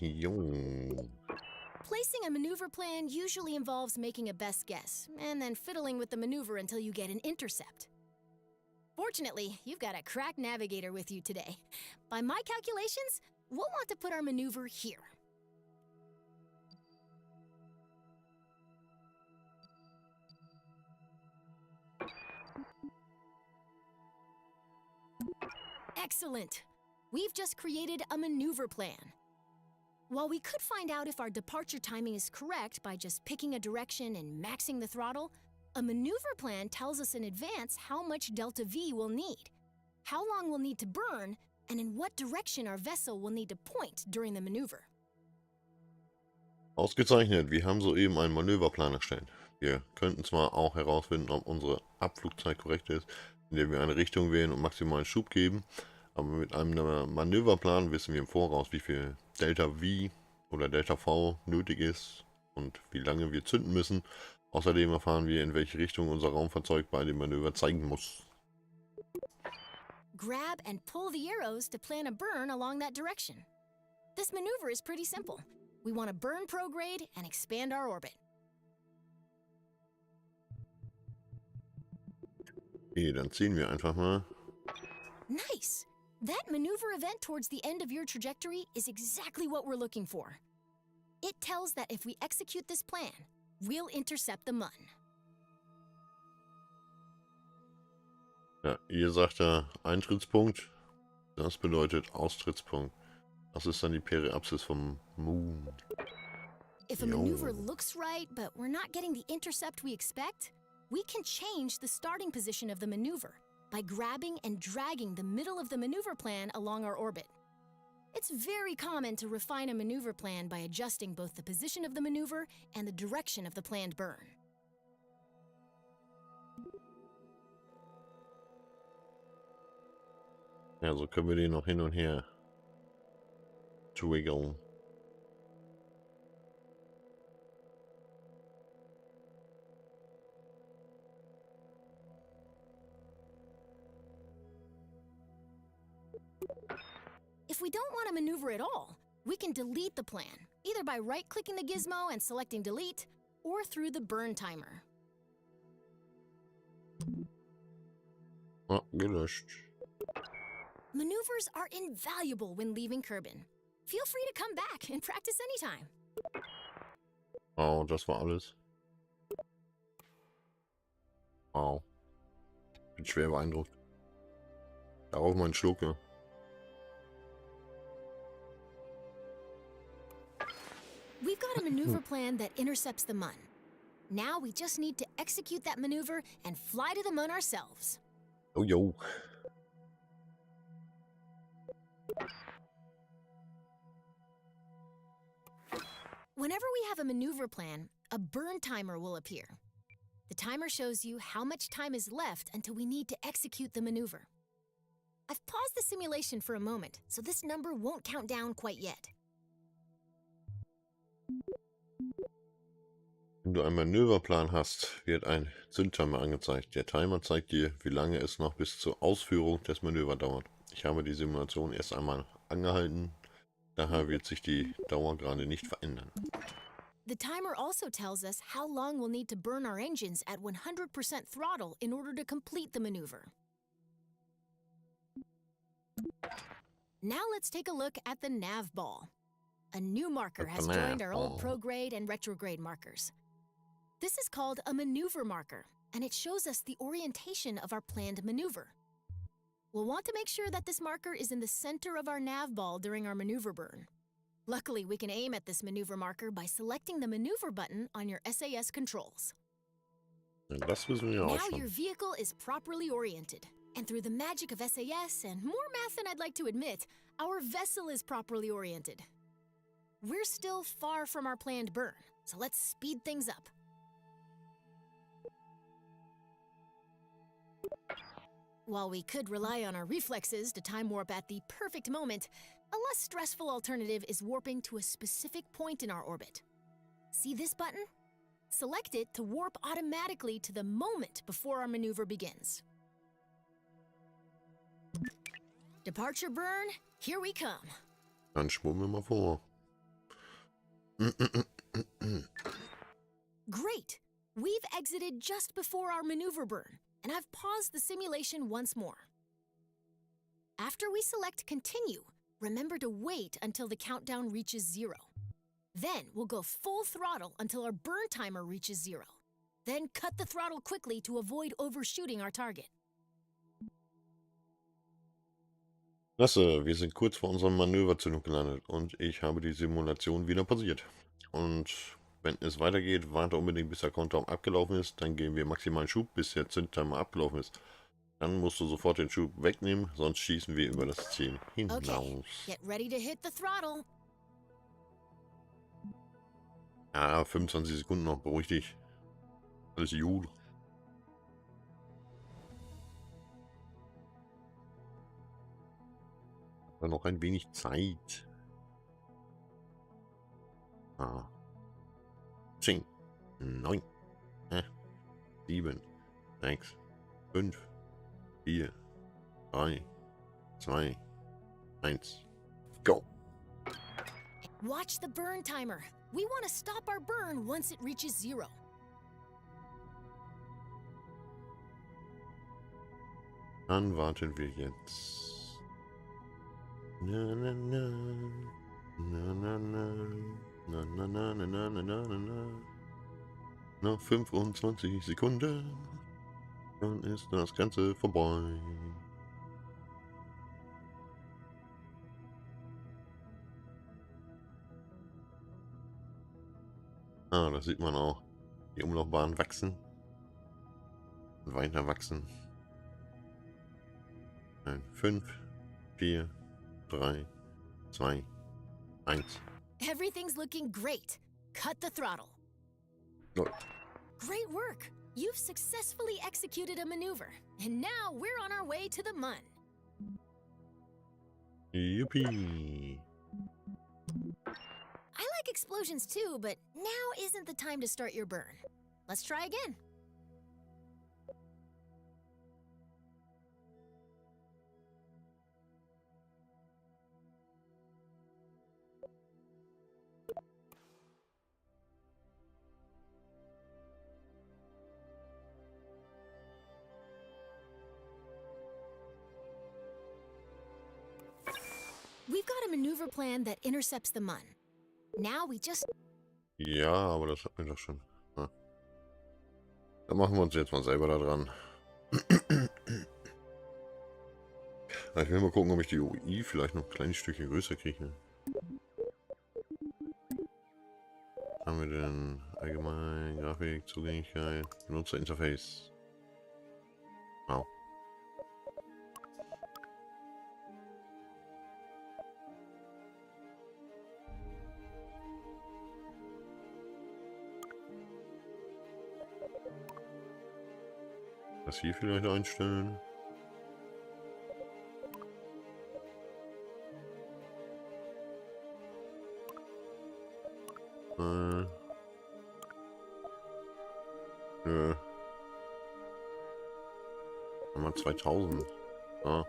Placing a maneuver plan usually involves making a best guess, and then fiddling with the maneuver until you get an intercept. Fortunately, you've got a crack navigator with you today. By my calculations, we'll want to put our maneuver here. Excellent! We've just created a maneuver plan. While we could find out if our departure timing is correct by just picking a direction and maxing the throttle, a maneuver plan tells us in advance how much delta V we'll need. how long we'll need to burn, and in what direction our vessel will need to point during the maneuver. Ausgezeichnet, wir haben soeben einen Manöverplan erstellt. Wir könnten zwar auch herausfinden, ob unsere Abflugzeit korrekt ist, indem wir eine Richtung wählen und maximalen Schub geben, aber mit einem Manöverplan wissen wir im Voraus, wie viel Delta V oder Delta V nötig ist und wie lange wir zünden müssen. Außerdem erfahren wir, in welche Richtung unser Raumfahrzeug bei dem Manöver zeigen muss. Grab and pull the arrows to plan a burn along that direction. This maneuver is pretty simple. We want to burn prograde and expand our orbit. Okay, dann ziehen wir einfach mal. Nice! That maneuver event towards the end of your trajectory is exactly what we're looking for. It tells that if we execute this plan, we'll intercept the Mun. Ja, hier sagt er Eintrittspunkt. Das bedeutet Austrittspunkt. Das ist dann die Periapsis vom Moon. If a maneuver looks right, but we're not getting the intercept we expect, we can change the starting position of the maneuver by grabbing and dragging the middle of the maneuver plan along our orbit. It's very common to refine a maneuver plan by adjusting both the position of the maneuver and the direction of the planned burn. Ja, so können wir den noch hin und her twiggeln. If we don't want to maneuver at all, we can delete the plan, either by right-clicking the gizmo and selecting delete, or through the burn timer. Ah, gelöscht. Maneuvers are invaluable when leaving Kerbin. Feel free to come back and practice anytime. Oh, das war alles. Wow. Bin schwer beeindruckt. Darauf mal einen Schluck, ja. We've got a maneuver plan that intercepts the Mun. Now we just need to execute that maneuver and fly to the Mun ourselves. Oh, yo. Whenever we have a maneuver plan, a burn timer will appear. The timer shows you how much time is left until we need to execute the maneuver. I've paused the simulation for a moment, so this number won't count down quite yet. Wenn du einen Manöverplan hast, wird ein Zündtimer angezeigt. Der Timer zeigt dir, wie lange es noch bis zur Ausführung des Manövers dauert. Ich habe die Simulation erst einmal angehalten, daher wird sich die Dauer gerade nicht verändern. The timer also tells us how long we'll need to burn our engines at 100% throttle in order to complete the maneuver. Now let's take a look at the nav ball. A new marker has joined our old prograde and retrograde markers. This is called a maneuver marker, and it shows us the orientation of our planned maneuver. We'll want to make sure that this marker is in the center of our nav ball during our maneuver burn. Luckily, we can aim at this maneuver marker by selecting the maneuver button on your SAS controls. Das wissen wir auch Now schon. your vehicle is properly oriented, and through the magic of SAS and more math than I'd like to admit, our vessel is properly oriented. We're still far from our planned burn, so let's speed things up. While we could rely on our reflexes to time warp at the perfect moment, a less stressful alternative is warping to a specific point in our orbit. See this button? Select it to warp automatically to the moment before our maneuver begins. Departure burn, here we come. Dann schwimmen wir mal vor. Great! We've exited just before our maneuver burn, and I've paused the simulation once more. After we select Continue, remember to wait until the countdown reaches 0. Then we'll go full throttle until our burn timer reaches 0. Then cut the throttle quickly to avoid overshooting our target. Klasse, wir sind kurz vor unserem Manöverzündung gelandet und ich habe die Simulation wieder pausiert. Und wenn es weitergeht, warte unbedingt bis der Countdown abgelaufen ist, dann geben wir maximalen Schub, bis der Zündtimer abgelaufen ist. Dann musst du sofort den Schub wegnehmen, sonst schießen wir über das Ziel hinaus. Okay, get ready to hit the throttle. Ja, 25 Sekunden noch, beruhig dich. Alles gut. Aber noch ein wenig Zeit. 10, 9, 8, 7, 6, 5, 4, 3, 2, 1, go! Watch the burn timer. We want to stop our burn once it reaches 0. Dann warten wir jetzt. Na na na. Na na na. Na na na na na na na na. Noch 25 Sekunden. Dann ist das Ganze vorbei. Ah, das sieht man auch. Die Umlaufbahnen wachsen. Und weiter wachsen. 5, 4, 3, 2, 1. Everything's looking great. Cut the throttle. Gut. Great work. You've successfully executed a maneuver, and now we're on our way to the Mun. Yippee! I like explosions too, but now isn't the time to start your burn. Let's try again. We've got a maneuver plan that intercepts the Mun. Now we just... Ja, aber das hatten wir doch schon. Ja. Dann machen wir uns jetzt mal selber da dran. Ich will mal gucken, ob ich die UI vielleicht noch ein kleines Stückchen größer kriege. Ne? Haben wir denn allgemein Grafik, Zugänglichkeit, Benutzerinterface? Wow. Das hier vielleicht einstellen. Nö. Mal 2000. Ah.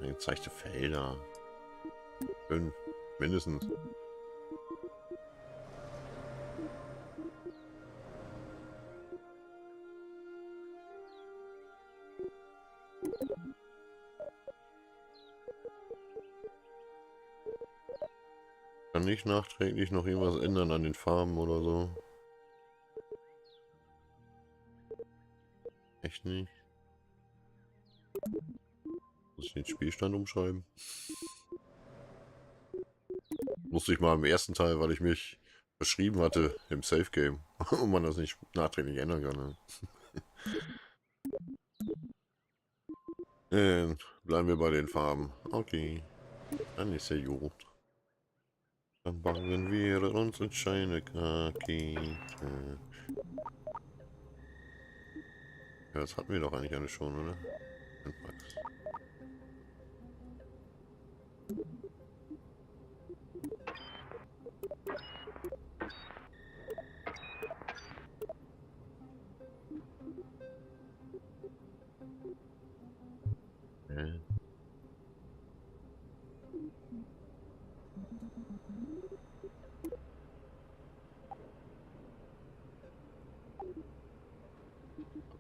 Gezeigte Felder. 5. Mindestens. Kann nicht nachträglich noch irgendwas ändern an den Farben oder so. Echt nicht. Muss ich den Spielstand umschreiben? Musste ich mal im ersten Teil, weil ich mich beschrieben hatte im Safe Game. Und man das nicht nachträglich ändern kann. Ne? Bleiben wir bei den Farben. Okay. Dann ist ja gut. Dann bauen wir uns eine kleine Rakete. Ja, das hatten wir doch eigentlich alle schon, oder?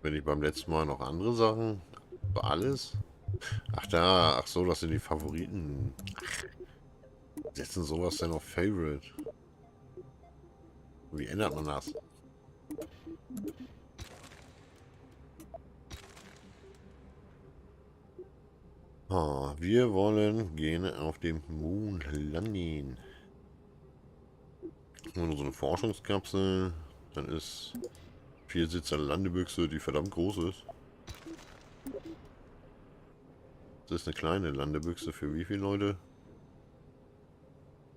Wenn ich beim letzten Mal noch andere Sachen? War alles? Ach da, ach so, das sind die Favoriten. Ach, setzen sowas denn auf Favorite? Wie ändert man das? Oh, wir wollen gerne auf dem Mond landen. Nur so eine Forschungskapsel. Dann ist 4-Sitzer Landebüchse, die verdammt groß ist. Das ist eine kleine Landebüchse für wie viele Leute?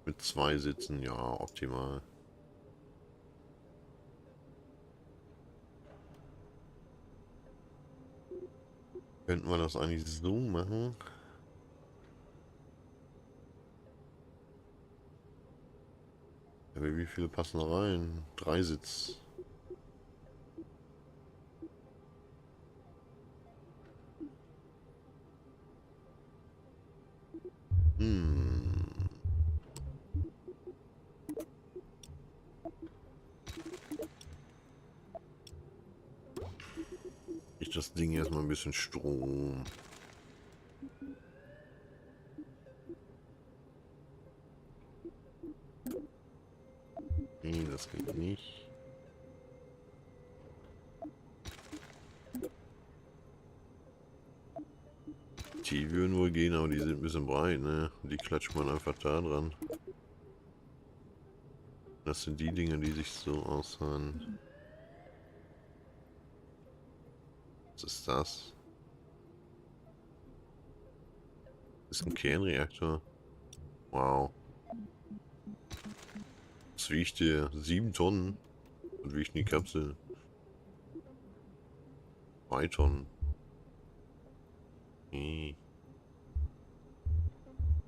Mit 2 Sitzen, ja, optimal. Könnten wir das eigentlich so machen? Aber wie viele passen da rein? 3 Sitz. Hm. Ich das Ding erstmal ein bisschen Strom. Nee, das geht nicht. Die würden wohl gehen, aber die sind ein bisschen breit, ne? Die klatscht man einfach da dran. Das sind die Dinge, die sich so aushören. Was ist das? Das ist ein Kernreaktor. Wow. Das wiegt hier 7 Tonnen. Und wiegt die Kapsel 2 Tonnen.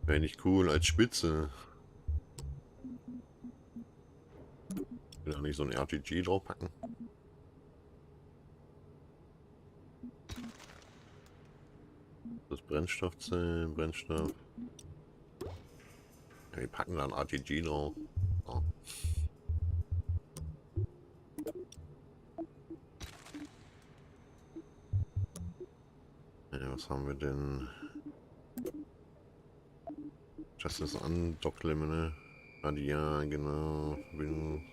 Wäre nicht cool als Spitze. Will da nicht so ein RTG draufpacken. Das Brennstoffzellen, Brennstoff. Ja, wir packen da ein RTG drauf. Oh. Ja, was haben wir denn? Das ist Andocklimit, ne? Ja, genau. Verbindung.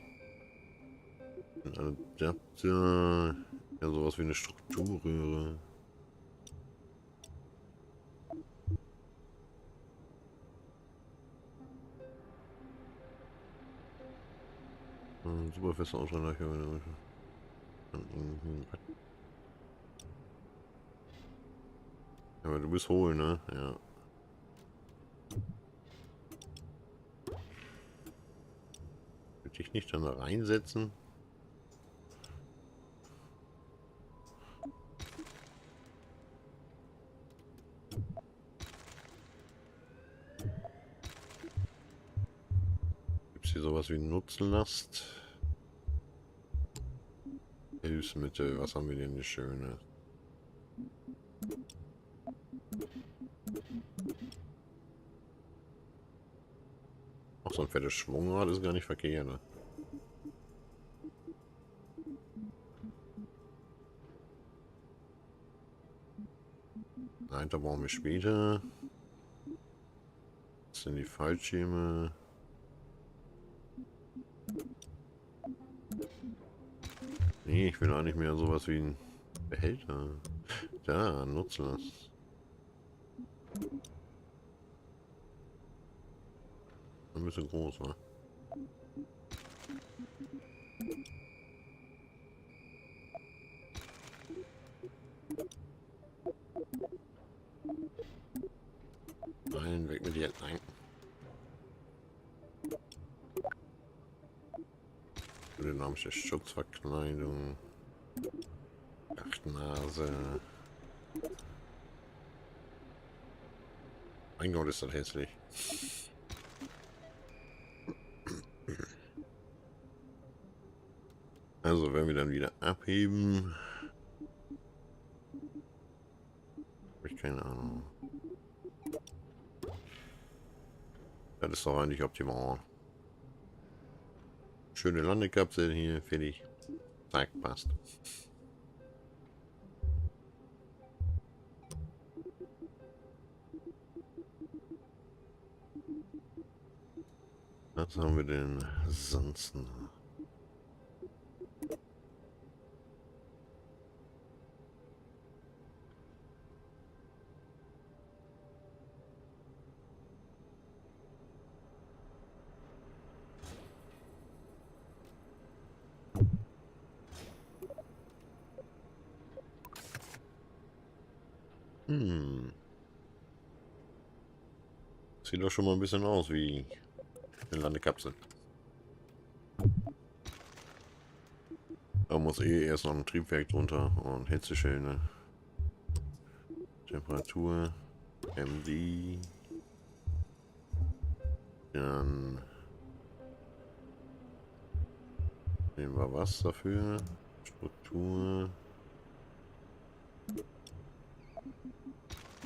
Ein Adapter. Ja, sowas wie eine Strukturröhre. Super feste Ausschaltung. Aber du bist hohl, ne? Ja. Würde ich nicht dann da reinsetzen? Gibt es hier sowas wie Nutzenlast? Hilfsmittel, was haben wir denn nicht Schöne? Auch so ein fettes Schwungrad ist gar nicht verkehrt, ne? Nein, da brauchen wir später. Das sind die Fallschirme. Nee, ich will auch nicht mehr sowas wie ein Behälter. Da, Nutzlast. Ein bisschen groß, wa? Nein, weg mit dir. Nein. Dynamische Schutzverkleidung. Yachtnase. Mein Gott, ist das hässlich. Also, wenn wir dann wieder abheben. Habe ich keine Ahnung. Das ist doch eigentlich optimal. Schöne Landekapsel hier, fertig. Zack, passt. Was haben wir denn sonst noch? Hm. Sieht doch schon mal ein bisschen aus wie eine Landekapsel. Da muss eh erst noch ein Triebwerk drunter und Hitzeschilde. Temperatur. MD. Dann nehmen wir was dafür. Struktur.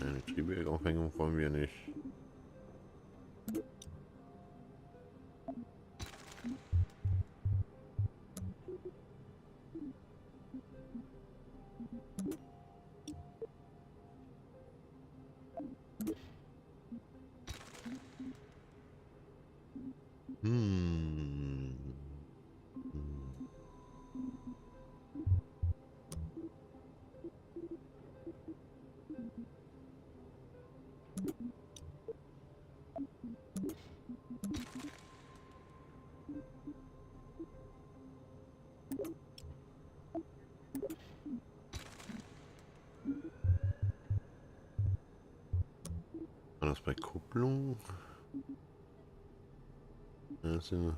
Eine Triebwerkaufhängung wollen wir nicht. War das bei Kupplung? Das sind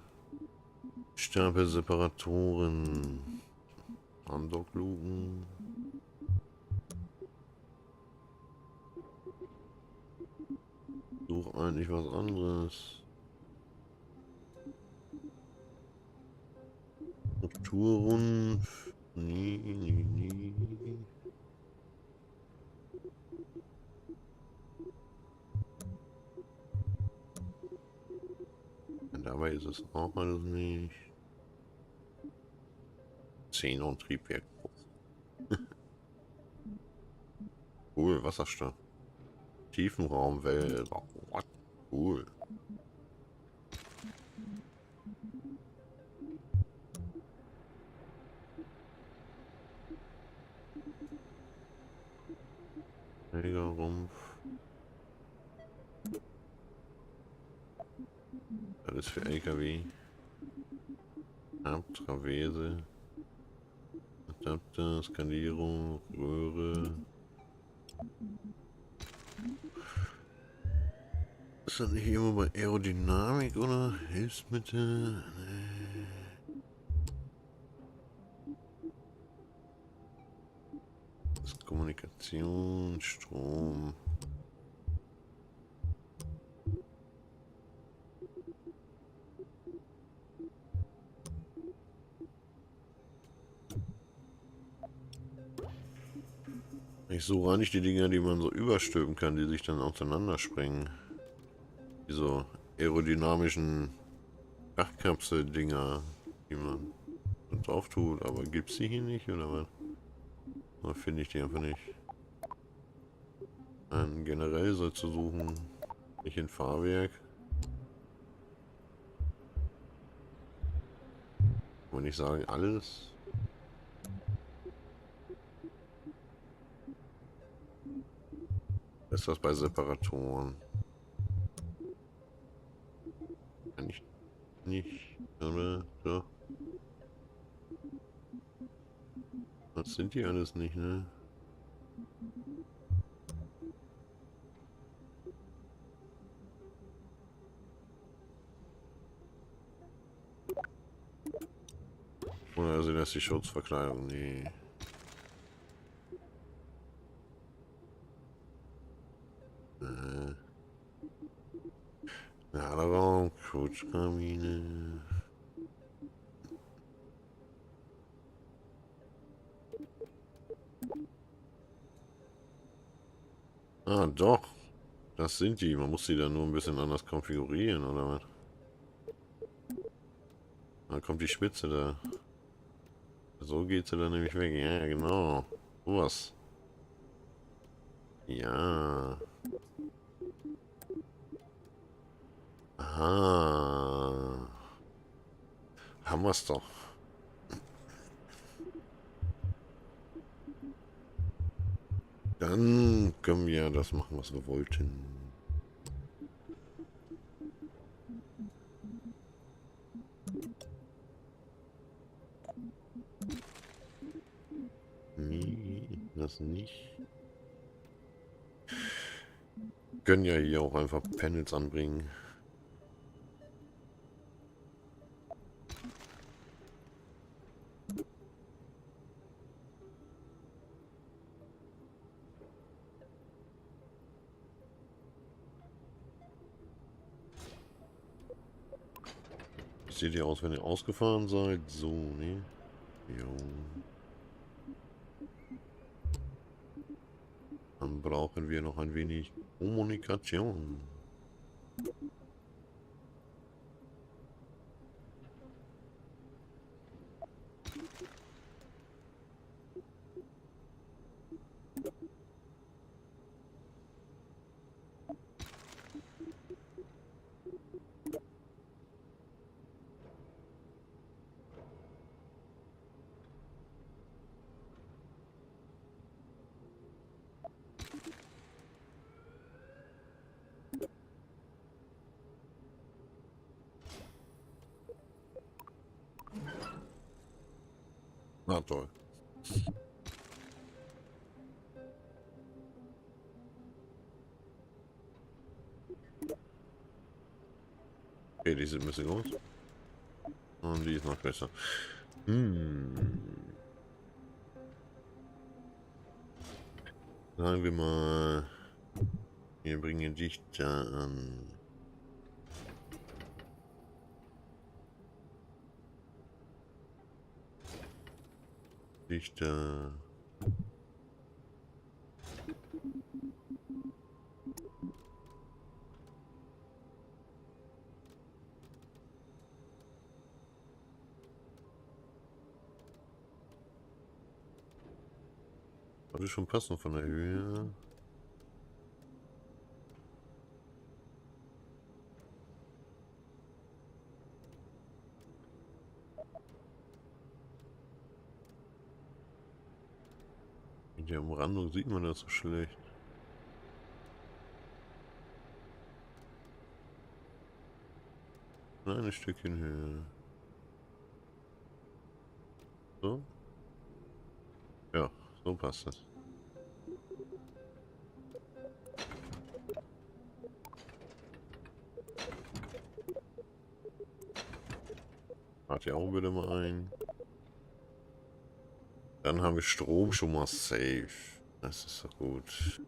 Stapelseparatoren. Andockluken. Such eigentlich was anderes. Strukturrumpf. Nee. Und dabei ist es auch alles nicht. Xenon Triebwerk. Cool, Wasserstoff. Tiefenraumwelt. What? Cool. Trägerrumpf. Alles für LKW. Traverse. Adapter, Skalierung, Röhre. Ist das nicht immer bei Aerodynamik oder Hilfsmittel? Nee. Das ist Kommunikation, Strom. Ich suche eigentlich die Dinger, die man so überstülpen kann, die sich dann auseinanderspringen. Diese aerodynamischen Dachkapsel-Dinger, die man drauf tut, aber gibt's die hier nicht oder was? Oder finde ich die einfach nicht? Generell soll zu suchen, nicht in Fahrwerk. Kann ich sagen, alles. Ist das bei Separatoren? Kann ich nicht, oder? Doch. Das sind die alles nicht, ne? Oder also das ist die Schutzverkleidung? Nee. Lagerraum, Schutzkabine. Ah, doch. Das sind die. Man muss die dann nur ein bisschen anders konfigurieren, oder was? Da kommt die Spitze da. So geht sie dann nämlich weg. Ja, genau. Was? Ja. Aha. Haben wir's doch. Dann können wir das machen, was wir wollten. Nee, das nicht. Können ja hier auch einfach Panels anbringen. Seht ihr aus, wenn ihr ausgefahren seid? So, ne? Jo. Dann brauchen wir noch ein wenig Kommunikation. Na toll. Okay, die sieht ein bisschen aus. Und die ist noch besser. Sagen wir mal, wir bringen dich da an. Dich da. Würde schon passen von der Höhe. In der Umrandung sieht man das so schlecht. Ein Stückchen höher. So? Ja, so passt das. Fahrt ihr auch bitte mal ein. Dann haben wir Strom schon mal safe. Das ist doch gut.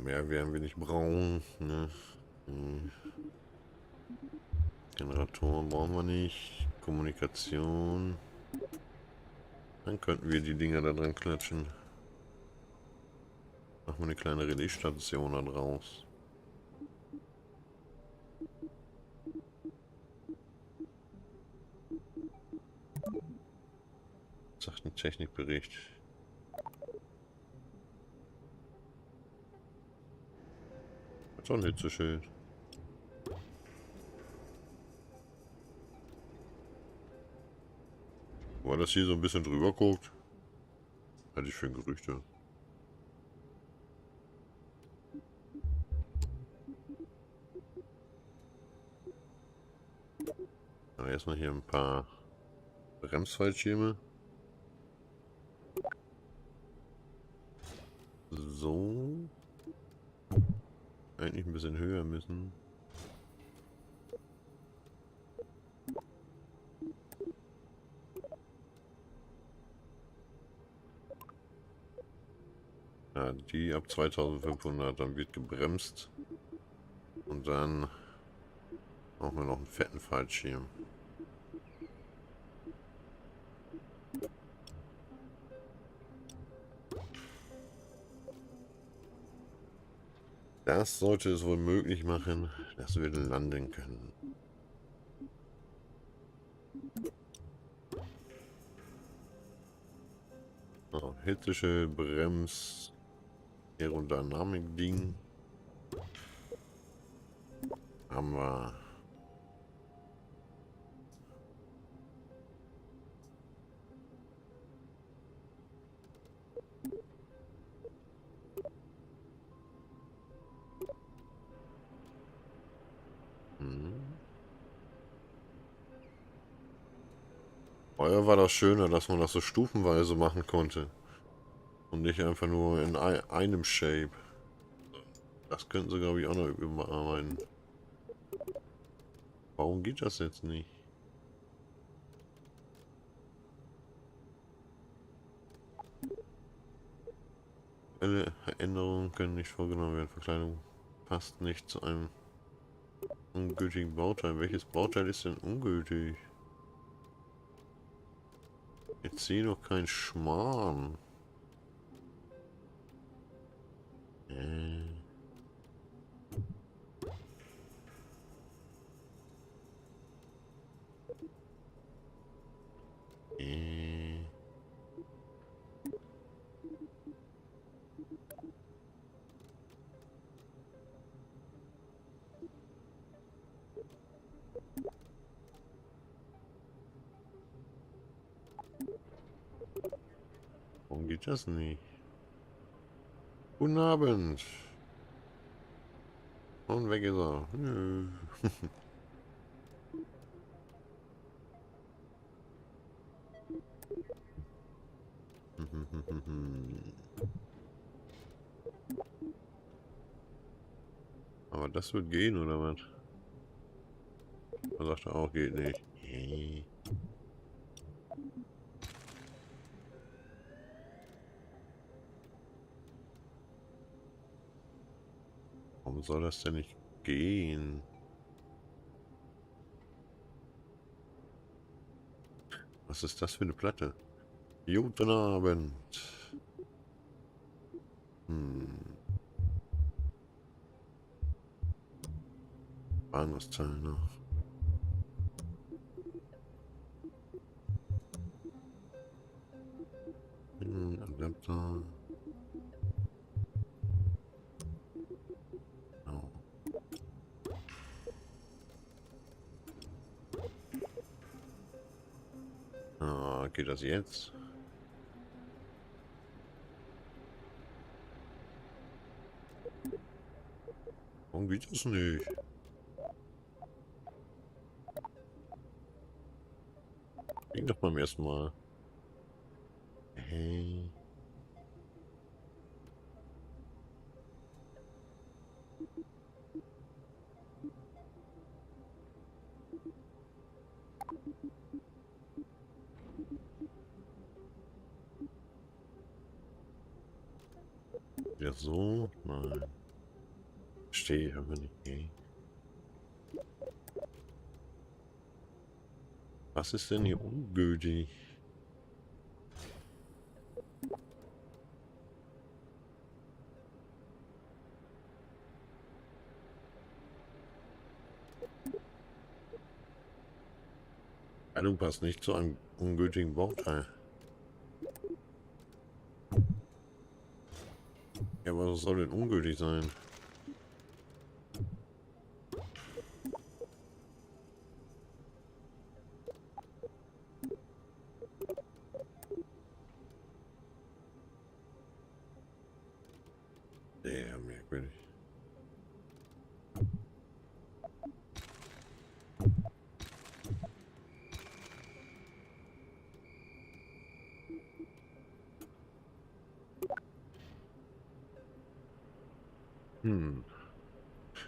Mehr werden wir nicht brauchen. Ne? Generatoren brauchen wir nicht. Kommunikation. Dann könnten wir die Dinger da dran klatschen. Machen wir eine kleine Relaisstation da draus. Sagt ein Technikbericht. Ist auch nicht so schön. Weil das hier so ein bisschen drüber guckt, hatte ich für Gerüchte. Aber erstmal hier ein paar Bremsfallschirme. So. Eigentlich ein bisschen höher müssen. Ja, die ab 2500, dann wird gebremst. Und dann brauchen wir noch einen fetten Fallschirm. Das sollte es wohl möglich machen, dass wir landen können. So, Hitzeschild, Brems, Aerodynamik-Ding. Haben wir. Vorher war das schöner, dass man das so stufenweise machen konnte. Und nicht einfach nur in einem Shape. Das könnten sie, glaube ich, auch noch überarbeiten. Warum geht das jetzt nicht? Alle Änderungen können nicht vorgenommen werden. Verkleidung passt nicht zu einem ungültigen Bauteil. Welches Bauteil ist denn ungültig? Jetzt sehe doch kein Schmarrn. Äh. Warum geht das nicht? Guten Abend. Und weg ist er. Nö. Aber das wird gehen, oder was? Er sagt auch, geht nicht. Warum soll das denn nicht gehen? Was ist das für eine Platte? Guten Abend. Bahnhofsteil noch. Adapter. Oh. Ah, geht das jetzt? Warum geht das nicht? Ging doch beim ersten Mal. Hey. Ja, so? Nein. Stehe aber nicht. Hey. Was ist denn hier ungültig? Du passt nicht zu einem ungültigen Bauteil. Ja, aber was soll denn ungültig sein? Sehr merkwürdig.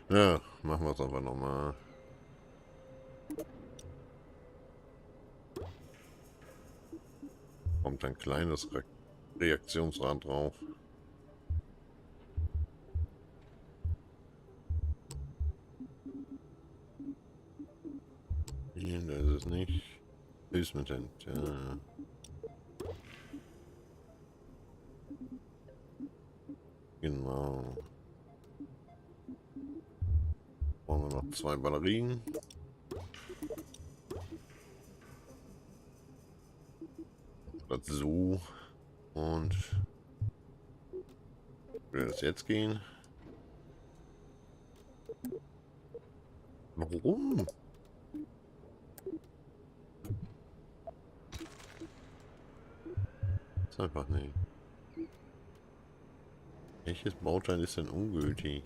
Ja, machen wir es aber nochmal. Kommt ein kleines Reaktionsrad drauf. Hier, da ist es nicht. Hilfsmittel. Ja. Genau. Brauchen wir noch 2 Batterien. Das so. Und würde es jetzt gehen? Warum? Ist einfach nicht. Welches Bauteil ist denn ungültig?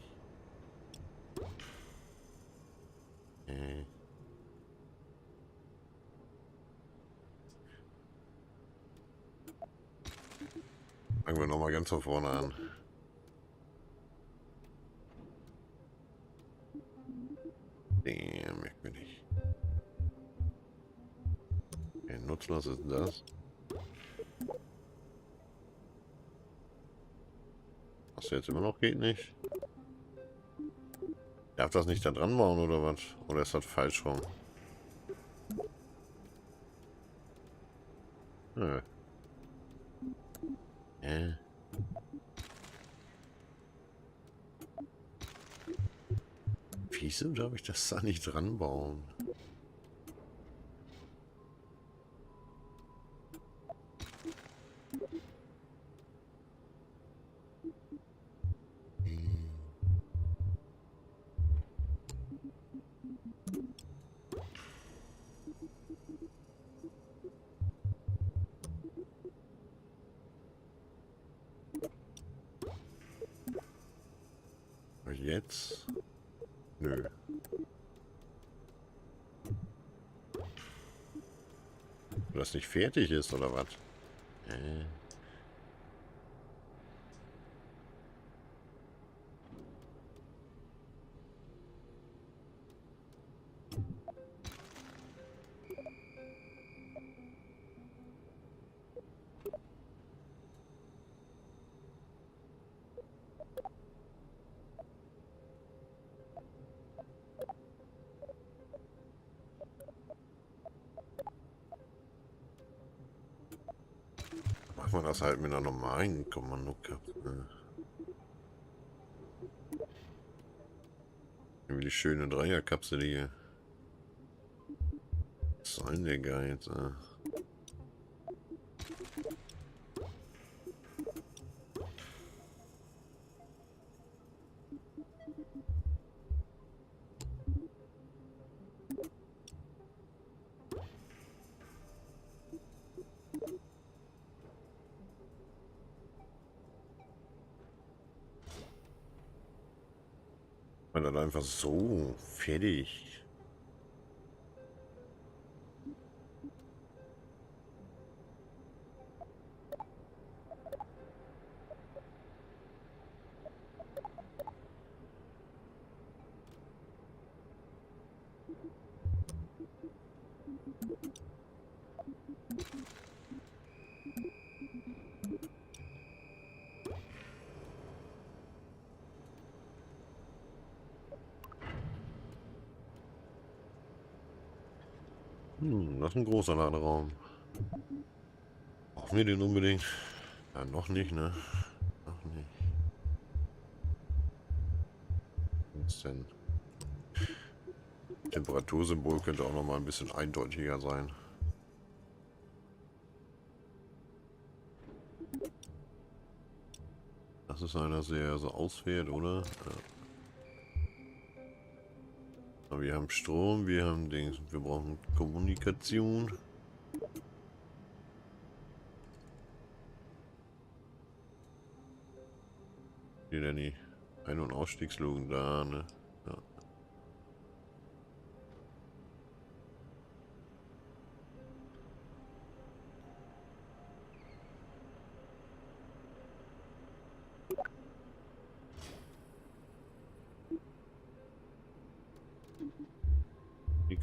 Fangen wir nochmal ganz von vorne an. Damn, ich bin nicht. Okay, nutzlos ist das. Was jetzt immer noch geht nicht. Darf das nicht da dran bauen oder was? Oder ist das falsch rum? Nö. Wieso darf ich das da nicht dran bauen? Jetzt? Nö. Weil das nicht fertig ist, oder was? Machen wir das halt mit einer normalen Kommandokapsel. Wie die schöne Dreierkapsel hier. Was soll denn der Geiz? Und dann einfach so fertig. Das ist ein großer Laderaum. Brauchen wir den unbedingt? Ja, noch nicht, ne? Noch nicht. Was denn? Temperatursymbol könnte auch noch mal ein bisschen eindeutiger sein. Das ist einer, der so ausfährt, oder? Ja. Aber wir haben Strom, wir haben Dings, wir brauchen Kommunikation. Hier denn die Ein- und Ausstiegslogen da, ne? Ja.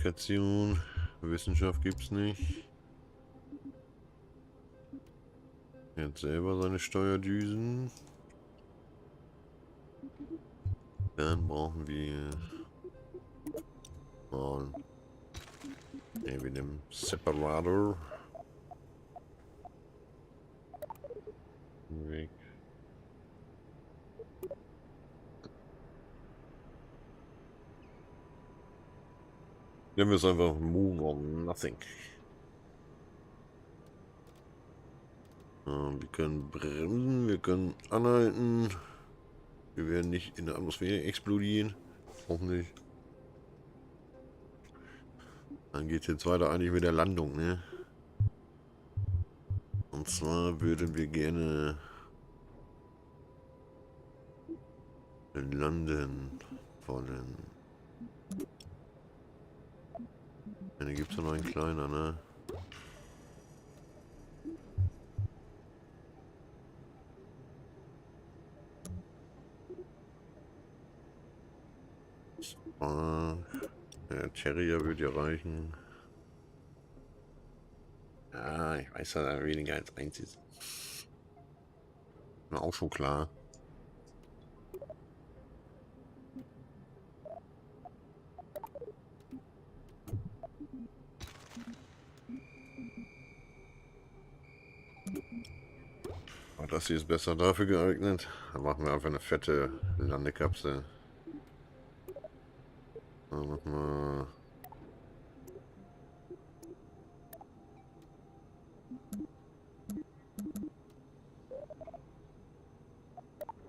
Kommunikation, Wissenschaft gibt's nicht. Er hat selber seine Steuerdüsen. Dann brauchen wir mal wir nehmen Separator. Weg. Nehmen wir es einfach Moon or Nothing. Wir können bremsen, wir können anhalten. Wir werden nicht in der Atmosphäre explodieren. Hoffentlich. Dann geht es jetzt weiter eigentlich mit der Landung, ne? Und zwar würden wir gerne landen wollen. Da gibt es ja noch einen kleiner, ne? Der Terrier würde ja reichen. Ja, ich weiß, dass er weniger als 1 ist. War auch schon klar. Aber das hier ist besser dafür geeignet. Dann machen wir einfach eine fette Landekapsel. Dann machen wir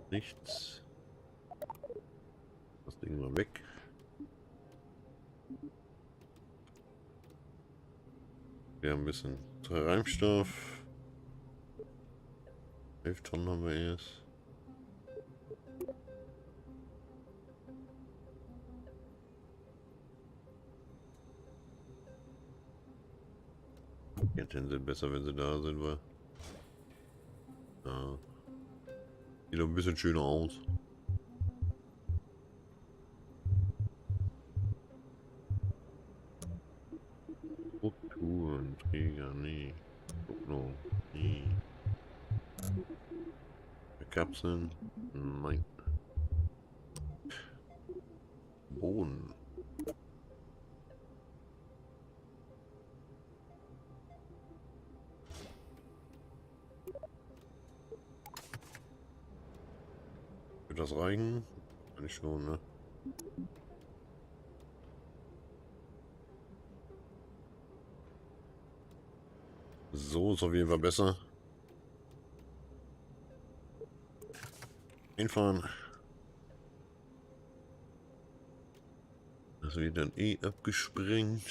nichts. Das Ding mal weg. Wir haben ein bisschen Treibstoff. 11 Tonnen haben wir erst. Die Antennen sind besser, wenn sie da sind, weil. Ja. Sieht doch ein bisschen schöner aus. Strukturen, Träger, nee. No, nee. Kapseln, nein. Boden. Wird das reichen? Kann ich schon, ne? So ist auf jeden Fall besser. Hinfahren. Das wird dann eh abgesprengt.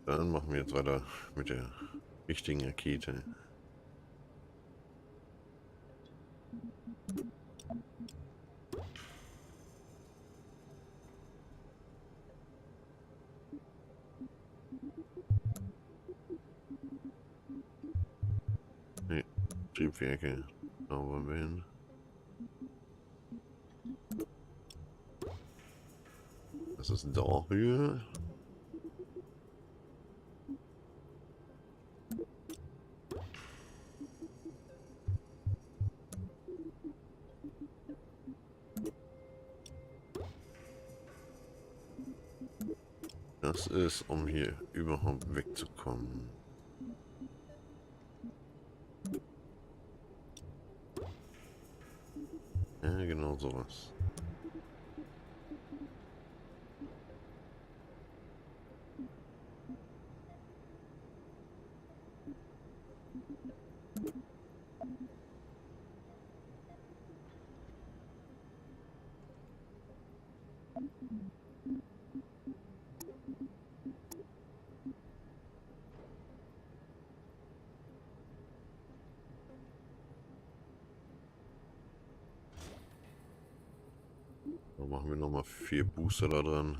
Dann machen wir jetzt weiter mit der richtigen Rakete. Nee, Triebwerke. Aber wenn. Das ist da Höhe. Das ist, um hier überhaupt wegzukommen. Ja, genau sowas. Da machen wir nochmal 4 Booster da dran.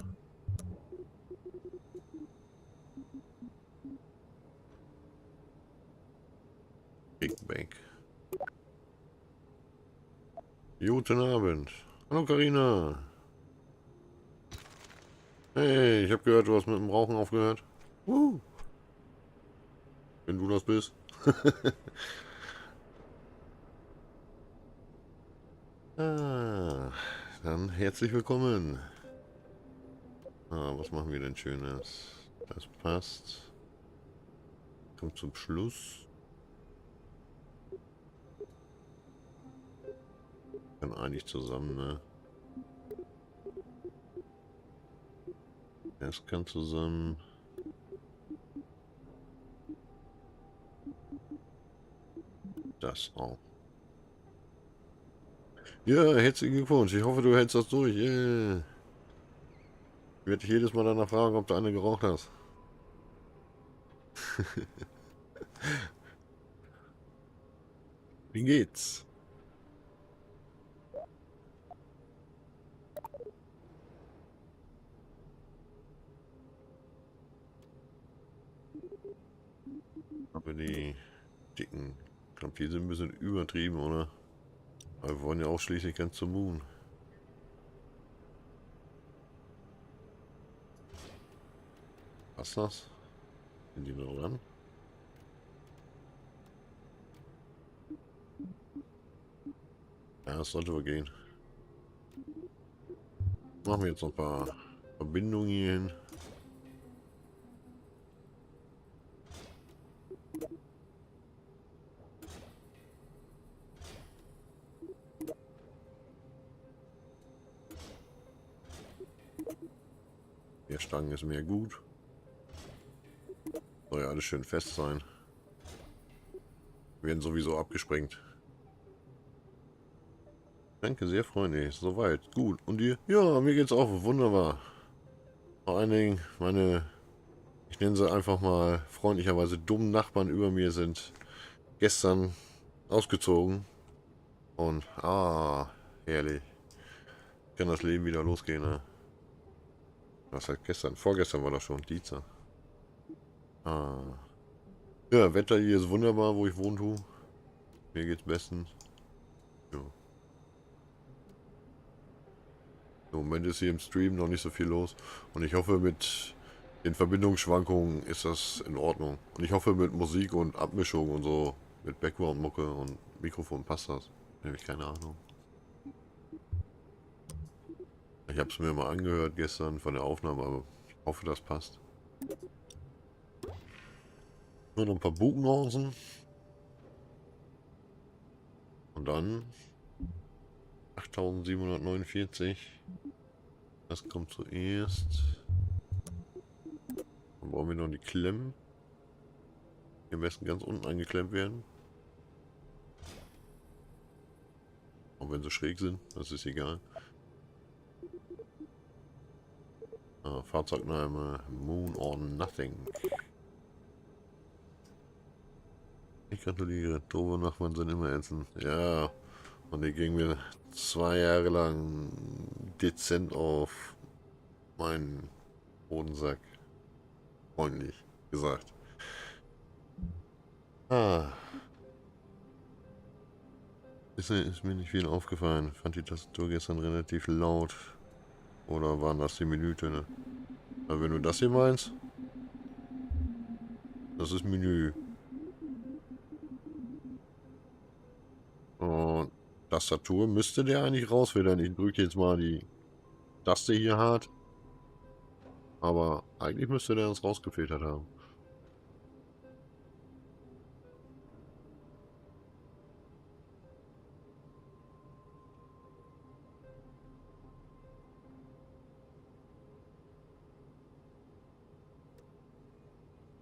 Big Bang. Guten Abend. Hallo Karina. Hey, ich habe gehört, du hast mit dem Rauchen aufgehört. Wenn du das bist. Ah, dann herzlich willkommen. Was machen wir denn Schönes? Das passt. Kommt zum Schluss. Kann eigentlich zusammen, ne? Das kann zusammen. Das auch. Ja, herzlichen Glückwunsch. Ich hoffe, du hältst das durch. Yeah. Ich werde dich jedes Mal danach fragen, ob du eine geraucht hast. Wie geht's? Aber die dicken glaube, die sind ein bisschen übertrieben, oder? Aber wir wollen ja auch schließlich ganz zum Moon. Was das? Sind die noch dran? Ja, das sollte wohl gehen. Machen wir jetzt noch ein paar Verbindungen hier hin. Der Stangen ist mir gut. Soll ja alles schön fest sein. Werden sowieso abgesprengt. Danke, sehr freundlich. Soweit. Gut. Und dir? Ja, mir geht's auch wunderbar. Vor allen Dingen meine, ich nenne sie einfach mal freundlicherweise dummen Nachbarn über mir sind gestern ausgezogen. Und, herrlich. Kann das Leben wieder losgehen, ne? Was heißt gestern? Vorgestern war das schon, Dienstag. Ja, Wetter hier ist wunderbar, wo ich wohne. Mir geht's bestens. Ja. Im Moment ist hier im Stream noch nicht so viel los. Und ich hoffe, mit den Verbindungsschwankungen ist das in Ordnung. Und ich hoffe, mit Musik und Abmischung und so, mit Background-Mucke und Mikrofon passt das. Nämlich keine Ahnung. Ich habe es mir mal angehört gestern von der Aufnahme, aber ich hoffe, das passt. Nur noch ein paar Buchnosen. Und dann 8749. Das kommt zuerst. Dann brauchen wir noch die Klemmen. Die am besten ganz unten eingeklemmt werden. Auch wenn sie schräg sind, das ist egal. Fahrzeugname Moon or Nothing. Ich gratuliere. Doofe Nachbarn sind immer ätzend. Ja. Und die gingen mir 2 Jahre lang dezent auf meinen Hodensack. Freundlich gesagt. Ist mir nicht viel aufgefallen. Fand die Tastatur gestern relativ laut. Oder waren das die Menütöne? Aber wenn du das hier meinst, das ist Menü. Und Tastatur müsste der eigentlich rausfiltern. Ich drücke jetzt mal die Taste hier hart. Aber eigentlich müsste der das rausgefiltert haben.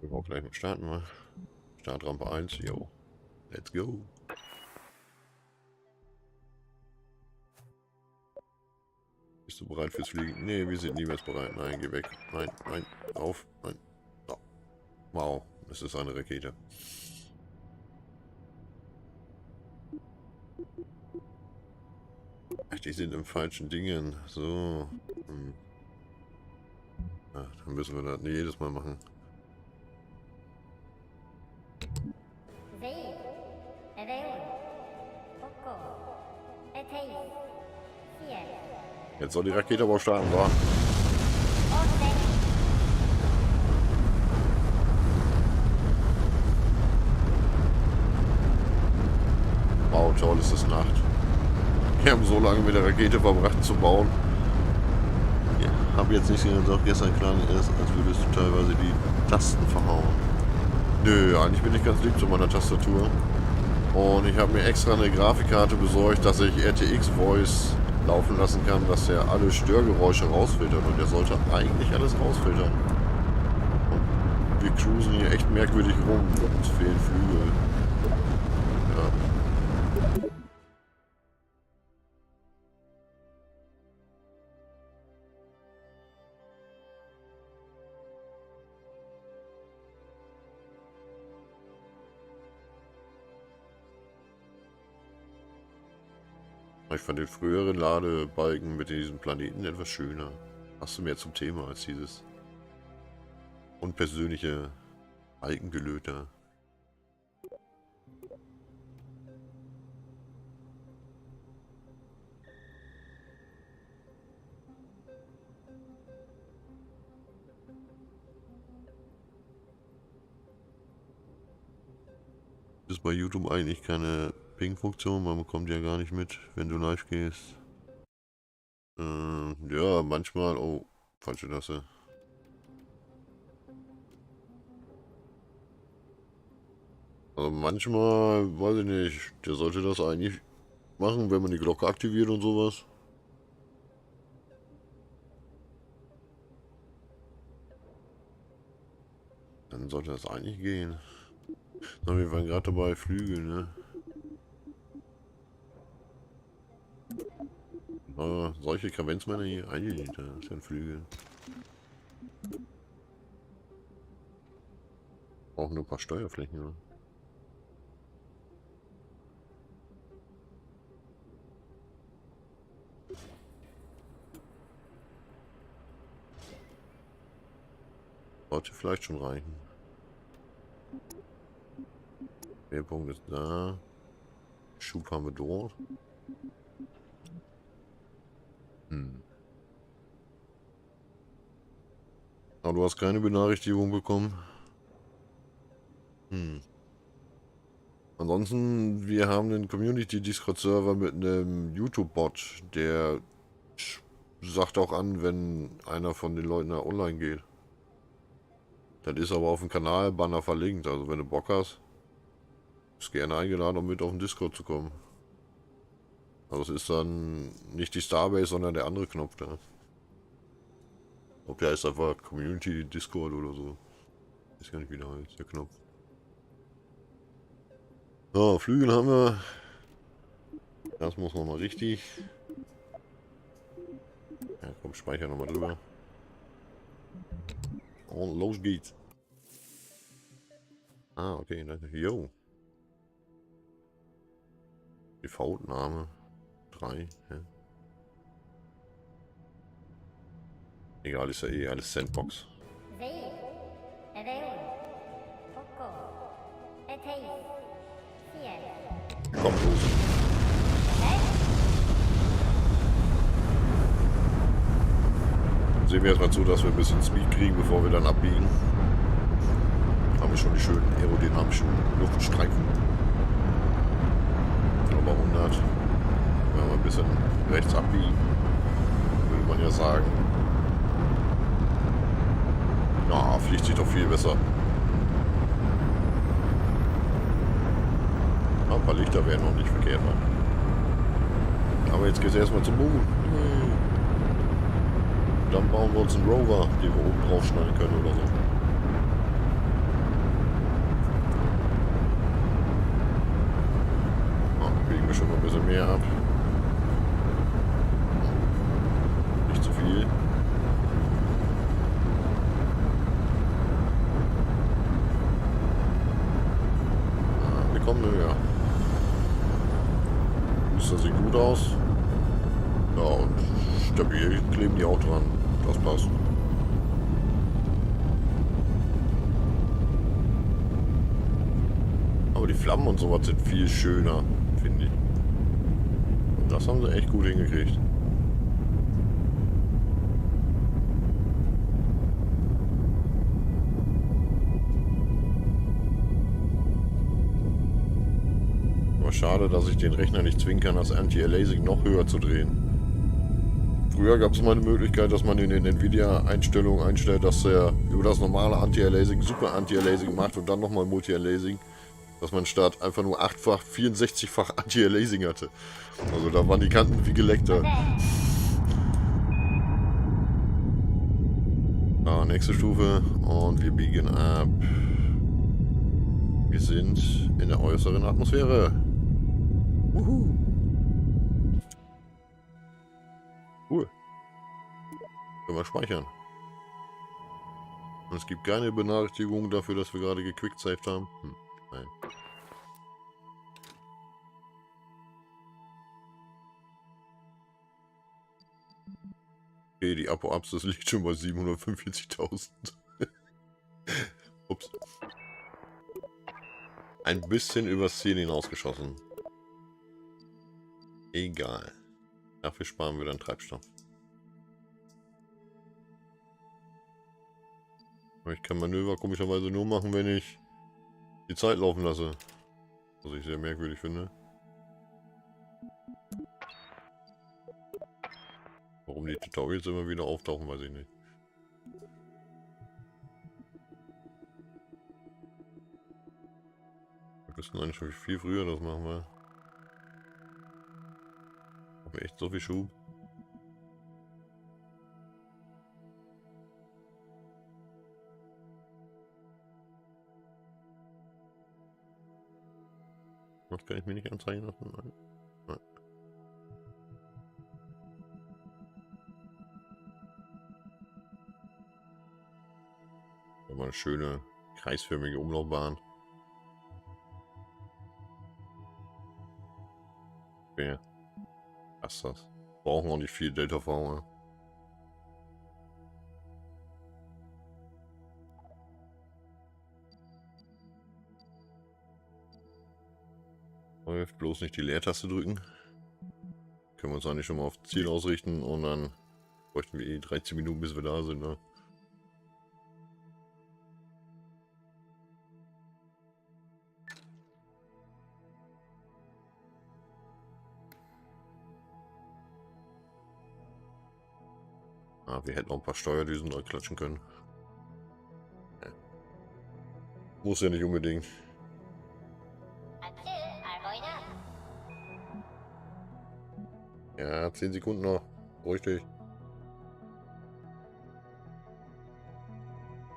Wir wollen gleich mal starten. Mal. Startrampe 1. Jo. Let's go. Bist du bereit fürs Fliegen? Nee, wir sind niemals bereit. Nein, geh weg. Nein, nein, auf. Nein. So. Wow, es ist eine Rakete. Ach, die sind im falschen Dingen. So. Ach, dann müssen wir das nicht jedes Mal machen. Jetzt soll die Rakete aber starten, so. Wow, toll ist das Nacht. Wir haben so lange mit der Rakete verbracht zu bauen. Ja, habe jetzt nicht gesagt, gestern klang es, als würdest du teilweise die Tasten verhauen. Nö, eigentlich bin ich ganz lieb zu meiner Tastatur. Und ich habe mir extra eine Grafikkarte besorgt, dass ich RTX Voice laufen lassen kann, dass er alle Störgeräusche rausfiltert. Und der sollte eigentlich alles rausfiltern. Und wir cruisen hier echt merkwürdig rum. Uns fehlen Flügel. Ja. Ich fand den früheren Ladebalken mit diesem Planeten etwas schöner. Hast du mehr zum Thema als dieses unpersönliche Balkengelöter. Ist bei YouTube eigentlich keine Ping-Funktion, weil man kommt ja gar nicht mit, wenn du live gehst. Ja, manchmal... Oh, falsche Taste. Also manchmal, weiß ich nicht, der sollte das eigentlich machen, wenn man die Glocke aktiviert und sowas. Dann sollte das eigentlich gehen. Na, wir waren gerade dabei, Flügel, ne? Solche Kavenzmänner hier, eigentlich, das ist ja ein Flügel. Auch nur ein paar Steuerflächen, ne? Sollte vielleicht schon reichen. Der Punkt ist da. Schub haben wir dort. Aber du hast keine Benachrichtigung bekommen. Ansonsten, wir haben einen Community-Discord-Server mit einem YouTube-Bot, der sagt auch an, wenn einer von den Leuten da online geht. Das ist aber auf dem Kanal-Banner verlinkt, also wenn du Bock hast, bist gerne eingeladen, um mit auf den Discord zu kommen. Also es ist dann nicht die Starbase, sondern der andere Knopf da. Ob der heißt einfach Community Discord oder so. Ist gar nicht, wie der heißt, der Knopf. So, Flügel haben wir. Das muss nochmal richtig. Ja, komm, speicher nochmal drüber. Und los geht's. Ah, okay, danke. Yo. TV-Name 3. Ja. Egal, ist ja eh alles Sandbox. Komm, los. Sehen wir erstmal zu, dass wir ein bisschen Speed kriegen, bevor wir dann abbiegen. Haben wir schon die schönen aerodynamischen Luftstreifen. Aber 100. Wenn wir ein bisschen rechts abbiegen, würde man ja sagen, na, fliegt sich doch viel besser. Ja, ein paar Lichter wären noch nicht verkehrt. Aber jetzt geht es erstmal zum Mond. Dann bauen wir uns einen Rover, den wir oben drauf schneiden können oder so. Biegen wir schon mal ein bisschen mehr ab. Nicht zu viel. Wir kommen höher. Das sieht gut aus. Ja, und stabil kleben die auch dran. Das passt. Aber die Flammen und sowas sind viel schöner, finde ich. Und das haben sie echt gut hingekriegt. Aber schade, dass ich den Rechner nicht zwingen kann, das Anti-Aliasing noch höher zu drehen. Früher gab es mal eine Möglichkeit, dass man in den Nvidia-Einstellungen einstellt, dass er über das normale Anti-Aliasing Super Anti-Aliasing macht und dann nochmal Multi-Aliasing. Dass man statt einfach nur 8-fach, 64-fach Anti-Aliasing hatte. Also da waren die Kanten wie geleckter. Nächste Stufe und wir biegen ab. Wir sind in der äußeren Atmosphäre. Wuhu. Cool. Können wir speichern. Und es gibt keine Benachrichtigung dafür, dass wir gerade gequicksaved haben. Nein. Okay, die Apo-Apsis liegt schon bei 745.000. Ups. Ein bisschen übers Ziel hinausgeschossen. Egal. Dafür sparen wir dann Treibstoff. Aber ich kann Manöver komischerweise nur machen, wenn ich die Zeit laufen lasse. Was ich sehr merkwürdig finde. Warum die Tutorials immer wieder auftauchen, weiß ich nicht. Wir müssen eigentlich schon viel früher das machen, weil... Haben wir echt so viel Schub? Das kann ich mir nicht anzeigen lassen. Nein. Nein. Aber eine schöne kreisförmige Umlaufbahn. Okay. Was ist das? Brauchen auch nicht viel Delta V. Ja. Läuft, bloß nicht die Leertaste drücken. Können wir uns eigentlich schon mal auf Ziel ausrichten und dann bräuchten wir eh 13 Minuten, bis wir da sind. Ne? Ah, wir hätten auch ein paar Steuerdüsen neu klatschen können. Ja. Muss ja nicht unbedingt. Ja, 10 Sekunden noch. Ruhig dich.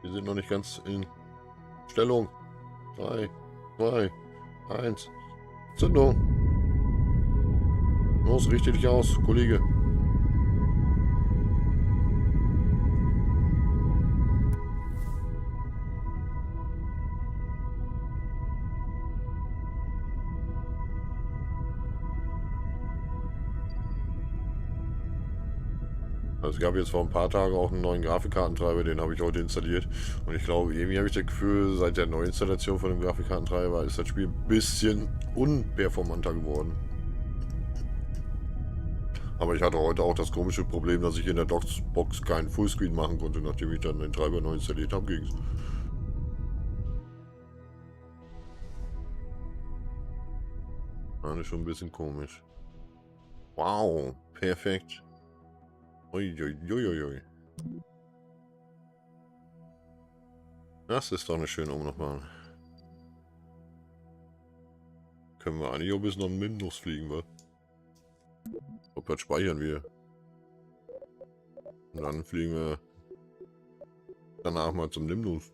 Wir sind noch nicht ganz in Stellung. 3, 2, 1. Zündung. Los, richte dich aus, Kollege. Also es gab jetzt vor ein paar Tagen auch einen neuen Grafikkartentreiber, den habe ich heute installiert. Und ich glaube, irgendwie habe ich das Gefühl, seit der Neuinstallation von dem Grafikkartentreiber ist das Spiel ein bisschen unperformanter geworden. Aber ich hatte heute auch das komische Problem, dass ich in der Box keinen Fullscreen machen konnte, nachdem ich dann den Treiber neu installiert habe, ging es. Das ist schon ein bisschen komisch. Wow, perfekt. Uiuiuiui. Das ist doch eine schöne Umlaufbahn. Können wir eigentlich auch bis nach Minus fliegen, wa? Ob das speichern wir. Und dann fliegen wir danach mal zum Nimnus.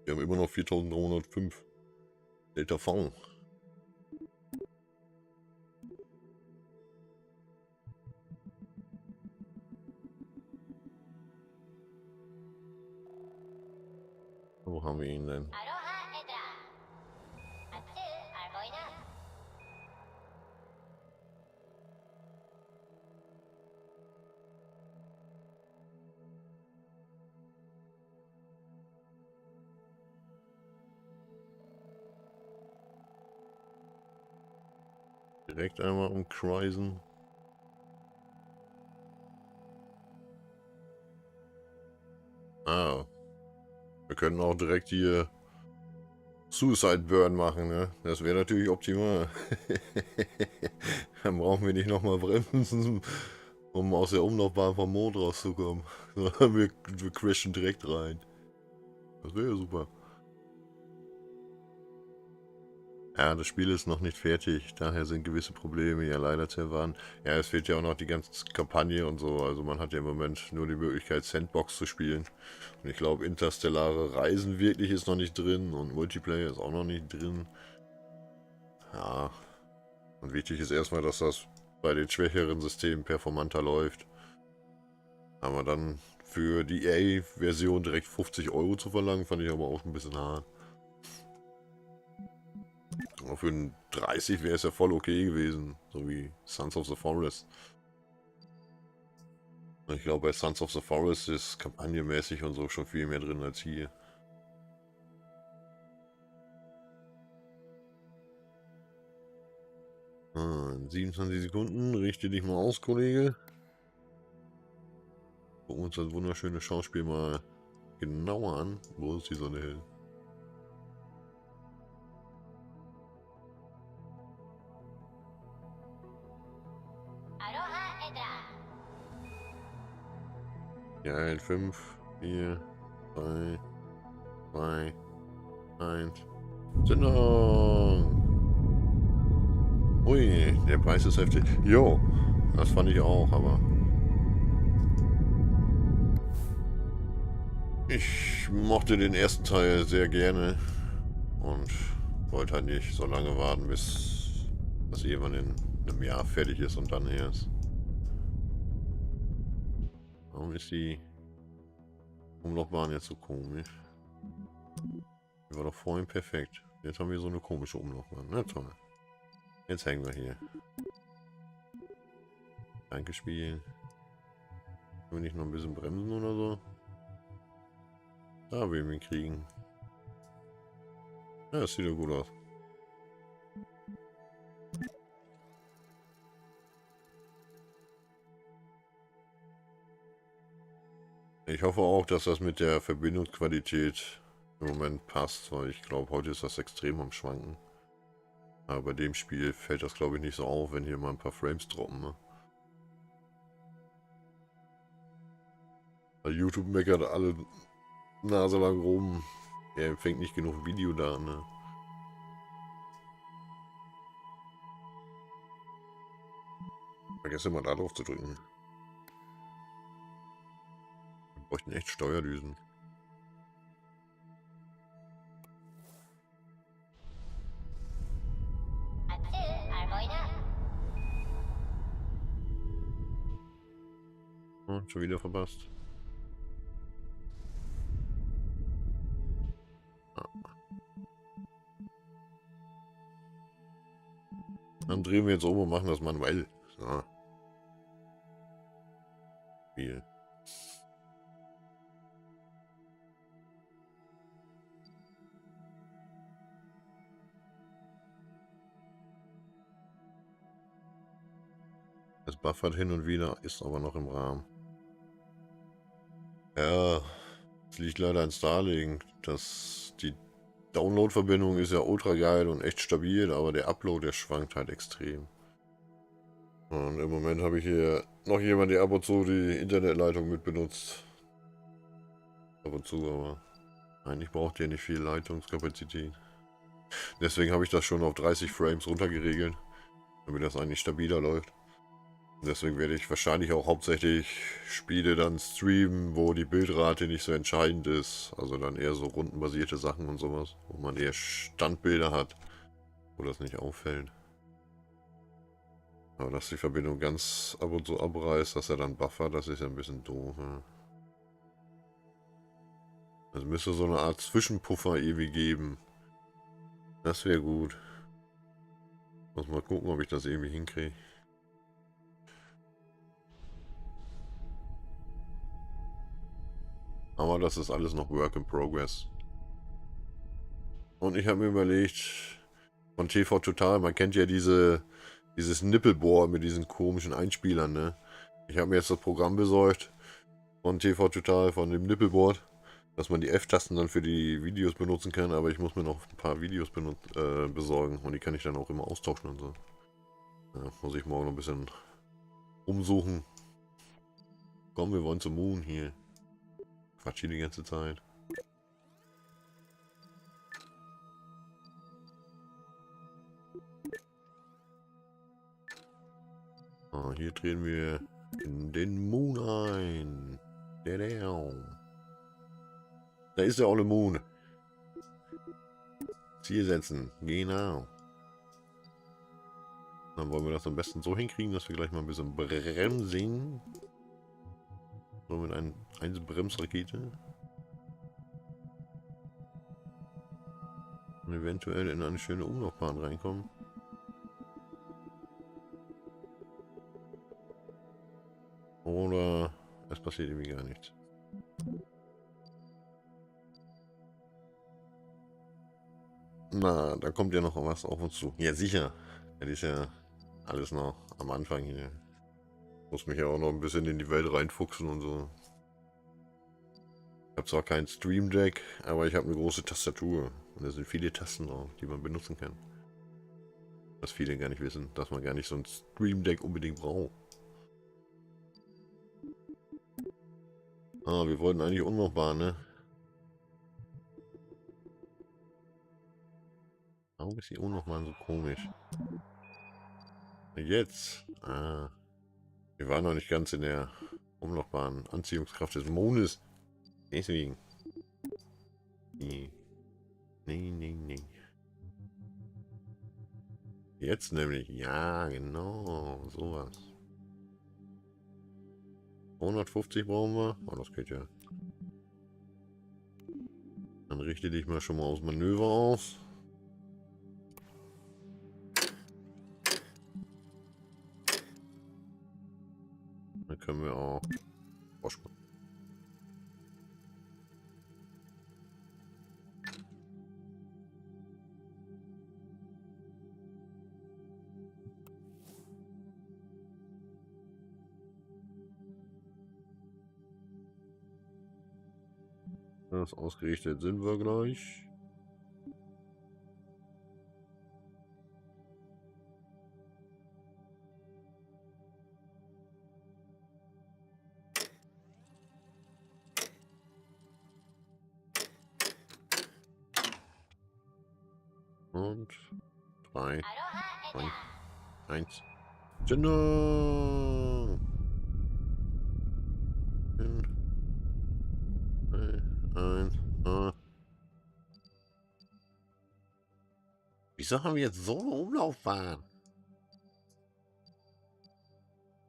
Wir haben immer noch 4305 Delta V. Wo haben wir ihn denn? Direkt einmal umkreisen. Ah. Wir können auch direkt hier Suicide Burn machen, ne? Das wäre natürlich optimal. Dann brauchen wir nicht nochmal bremsen, um aus der Umlaufbahn vom Mond rauszukommen. Sondern wir crashen direkt rein. Das wäre ja super. Ja, das Spiel ist noch nicht fertig, daher sind gewisse Probleme ja leider zu erwarten. Ja, es fehlt ja auch noch die ganze Kampagne und so, also man hat ja im Moment nur die Möglichkeit Sandbox zu spielen. Und ich glaube interstellare Reisen wirklich ist noch nicht drin und Multiplayer ist auch noch nicht drin. Ja, und wichtig ist erstmal, dass das bei den schwächeren Systemen performanter läuft. Aber dann für die EA-Version direkt 50 € zu verlangen, fand ich aber auch ein bisschen hart. Aber für einen 30 wäre es ja voll okay gewesen, so wie Sons of the Forest. Ich glaube, bei Sons of the Forest ist kampagnenmäßig und so schon viel mehr drin als hier. In 27 Sekunden, richte dich mal aus, Kollege. Gucken uns das wunderschöne Schauspiel mal genauer an, wo ist die Sonne hell. Ja, 5, 4, 3, 2, 1. Zündung! Ui, der Preis ist heftig. Jo, das fand ich auch, aber ich mochte den ersten Teil sehr gerne und wollte halt nicht so lange warten, bis das irgendwann in einem Jahr fertig ist und dann erst. Warum ist die Umlaufbahn jetzt so komisch? Die war doch vorhin perfekt. Jetzt haben wir so eine komische Umlaufbahn. Na toll. Jetzt hängen wir hier. Danke, Spiel. Können wir nicht noch ein bisschen bremsen oder so? Da will ich ihn kriegen. Ja, das sieht ja gut aus. Ich hoffe auch, dass das mit der Verbindungsqualität im Moment passt, weil ich glaube, heute ist das extrem am Schwanken. Aber bei dem Spiel fällt das, glaube ich, nicht so auf, wenn hier mal ein paar Frames droppen. Ne? Bei YouTube meckert alle Nase lang rum. Er empfängt nicht genug Videodaten. Ne? Vergesse mal da drauf zu drücken. Wir bräuchten echt Steuerdüsen. Oh, schon wieder verpasst. Ah. Dann drehen wir jetzt um und machen das manuell. So. Spiel. Es buffert hin und wieder, ist aber noch im Rahmen. Ja, es liegt leider an Starlink. Die Download-Verbindung ist ja ultra geil und echt stabil, aber der Upload, der schwankt halt extrem. Und im Moment habe ich hier noch jemanden, der ab und zu die Internetleitung mit benutzt. Ab und zu, aber eigentlich braucht ihr nicht viel Leitungskapazität. Deswegen habe ich das schon auf 30 Frames runtergeregelt, damit das eigentlich stabiler läuft. Deswegen werde ich wahrscheinlich auch hauptsächlich Spiele dann streamen, wo die Bildrate nicht so entscheidend ist. Also dann eher so rundenbasierte Sachen und sowas, wo man eher Standbilder hat, wo das nicht auffällt. Aber dass die Verbindung ganz ab und zu abreißt, dass er dann buffert, das ist ja ein bisschen doof. Ja. Also müsste so eine Art Zwischenpuffer irgendwie geben. Das wäre gut. Muss mal gucken, ob ich das irgendwie hinkriege. Aber das ist alles noch Work in Progress. Und ich habe mir überlegt, von TV Total, man kennt ja dieses Nippelbohr mit diesen komischen Einspielern, ne? Ich habe mir jetzt das Programm besorgt von TV Total, von dem Nippelboard, dass man die F-Tasten dann für die Videos benutzen kann, aber ich muss mir noch ein paar Videos besorgen und die kann ich dann auch immer austauschen und so. Ja, muss ich morgen noch ein bisschen umsuchen. Komm, wir wollen zum Moon hier. Quatsch hier die ganze Zeit. Ah, hier drehen wir in den Moon ein. Da ist der olle Moon. Ziel setzen. Genau. Dann wollen wir das am besten so hinkriegen, dass wir gleich mal ein bisschen bremsen. So mit einer 1 Bremsrakete. Und eventuell in eine schöne Umlaufbahn reinkommen. Oder es passiert irgendwie gar nichts. Na, da kommt ja noch was auf uns zu. Ja, sicher. Das ist ja alles noch am Anfang hier. Muss mich ja auch noch ein bisschen in die Welt reinfuchsen und so. Ich Ich habe zwar kein Stream Deck, aber ich habe eine große Tastatur. Und da sind viele Tasten drauf, die man benutzen kann. Was viele gar nicht wissen, dass man gar nicht so ein Stream Deck unbedingt braucht. Ah, wir wollten eigentlich unmachbar, ne? Warum ist die Unmachbahn so komisch? Jetzt? Ah. Wir waren noch nicht ganz in der Umlaufbahn. Anziehungskraft des Mondes. Deswegen. Nee. Nee. Jetzt nämlich. Ja, genau. Sowas. 250 brauchen wir. Oh, das geht ja. Dann richte dich mal schon mal aufs Manöver aus. Dann können wir auch... Das ausgerichtet sind wir gleich. Und 3, 2, 1. Zündung! 1, Wieso haben wir jetzt so eine Umlaufbahn?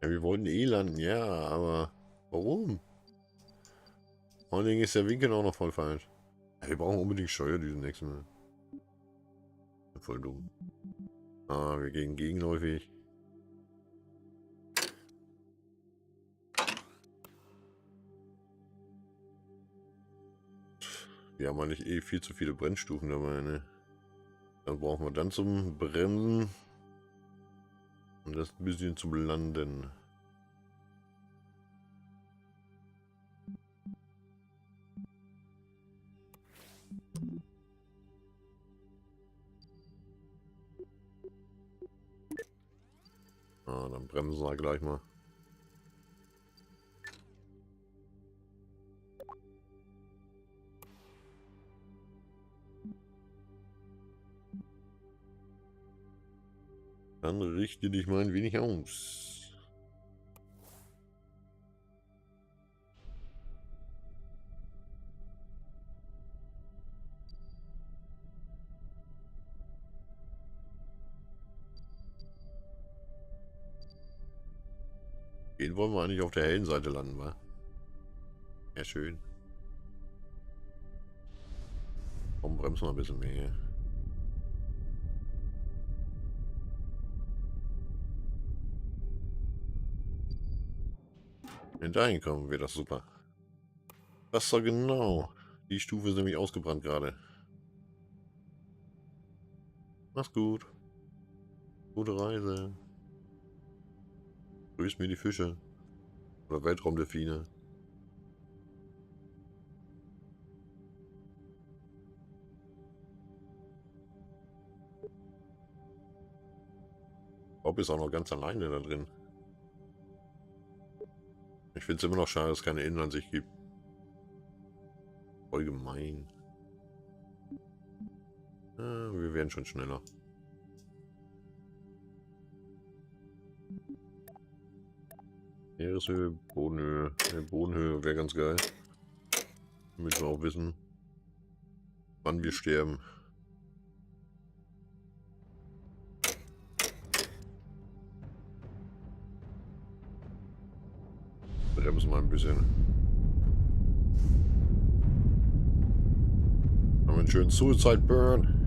Ja, wir wollten eh landen, ja, aber warum? Vor allen Dingen ist der Winkel auch noch voll falsch. Ja, wir brauchen unbedingt Steuer diesen nächsten Mal. Voll dumm. Ah, wir gehen gegenläufig. Wir haben eigentlich eh viel zu viele Brennstufen dabei, ne? Dann brauchen wir dann zum Bremsen und das ein bisschen zum Landen. Ah, dann bremsen wir gleich mal. Dann richte dich mal ein wenig aus. Den wollen wir eigentlich auf der hellen Seite landen, wa? Ja, schön. Komm, bremsen wir ein bisschen mehr. Wenn dahin kommen, wäre das super. Das ist doch genau. Die Stufe ist nämlich ausgebrannt gerade. Mach's gut. Gute Reise. Grüß mir die Fische. Oder Weltraumdelfine. Bob ist auch noch ganz alleine da drin. Ich finde es immer noch schade, dass es keine Inlansicht gibt. Voll gemein. Ja, wir werden schon schneller. Meereshöhe, Bodenhöhe. Bodenhöhe wäre ganz geil. Damit wir auch wissen, wann wir sterben. Bremsen mal ein bisschen. Haben wir einen schönen Suicide Burn.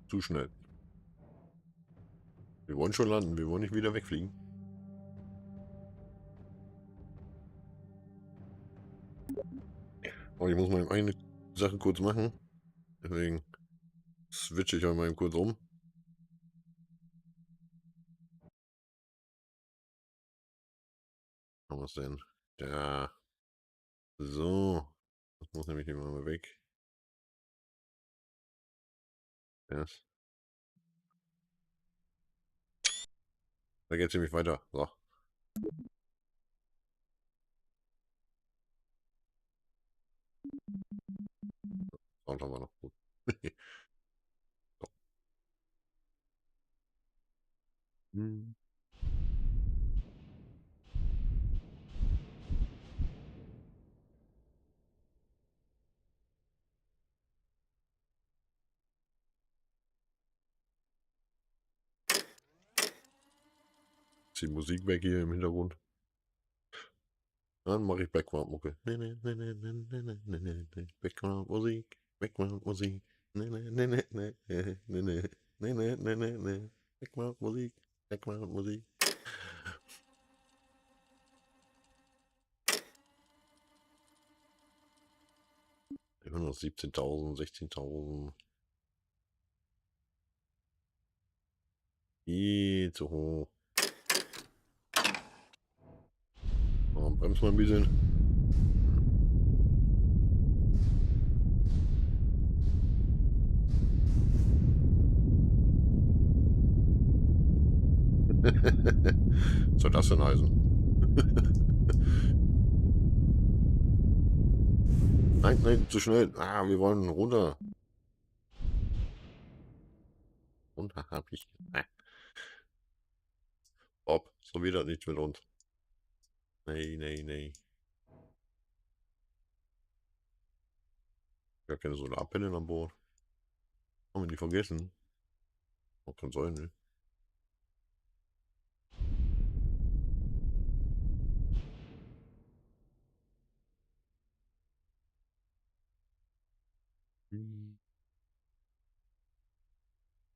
Zu schnell. Wir wollen schon landen, wir wollen nicht wieder wegfliegen. Aber ich muss mal eine Sache kurz machen. Deswegen switche ich mal kurz um. Was denn? Da. So. Das muss nämlich immer mal weg. Yes. Da geht es nämlich weiter. So. Sound haben wir noch gut. So. Hm. Ist die Musik weg hier im Hintergrund? Dann mache ich Background-Mucke. Background-Musik. Background-Musik. Background-Musik. Background-Musik. Immer noch 17.000, 16.000. Viel zu hoch. Bremst mal ein bisschen. Was soll das denn heißen? Nein, nein, zu schnell. Ah, wir wollen runter. Runter hab ich. Bob, so wieder nicht mit uns. Nee, nee, nee. Gar keine Solarpanel an Bord. Haben wir die vergessen? Oh, kann sein, ne?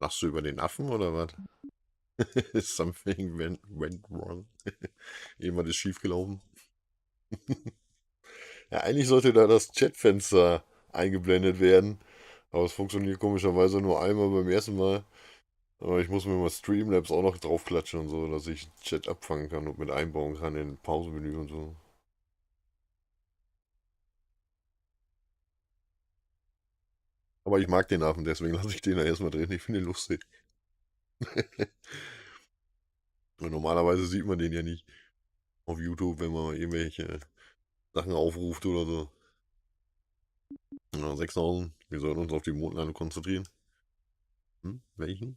Lachst du über den Affen oder was? Something went wrong. Jemand ist schief gelaufen. Ja, eigentlich sollte da das Chatfenster eingeblendet werden. Aber es funktioniert komischerweise nur einmal beim ersten Mal. Aber ich muss mir mal Streamlabs auch noch draufklatschen und so, dass ich Chat abfangen kann und mit einbauen kann in Pausenmenü und so. Aber ich mag den Affen, deswegen lasse ich den da erstmal drin. Ich finde ihn lustig. Und normalerweise sieht man den ja nicht auf YouTube, wenn man mal irgendwelche Sachen aufruft oder so. Ja, 6.000. Wir sollten uns auf die Mondlandung konzentrieren. Hm? Welchen?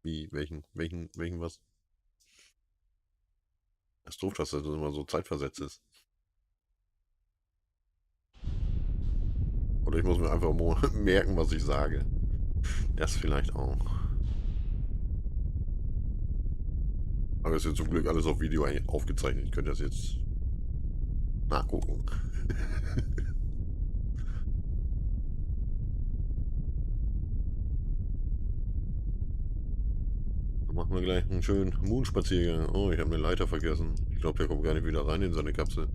Wie? Welchen? Welchen was? Das ist doof, dass das immer so zeitversetzt ist. Oder ich muss mir einfach mal merken, was ich sage. Das vielleicht auch. Aber es ist zum Glück alles auf Video aufgezeichnet. Ich könnte das jetzt nachgucken. Dann machen wir gleich einen schönen Moonspaziergang. Oh, ich habe eine Leiter vergessen. Ich glaube, der kommt gar nicht wieder rein in seine Kapsel.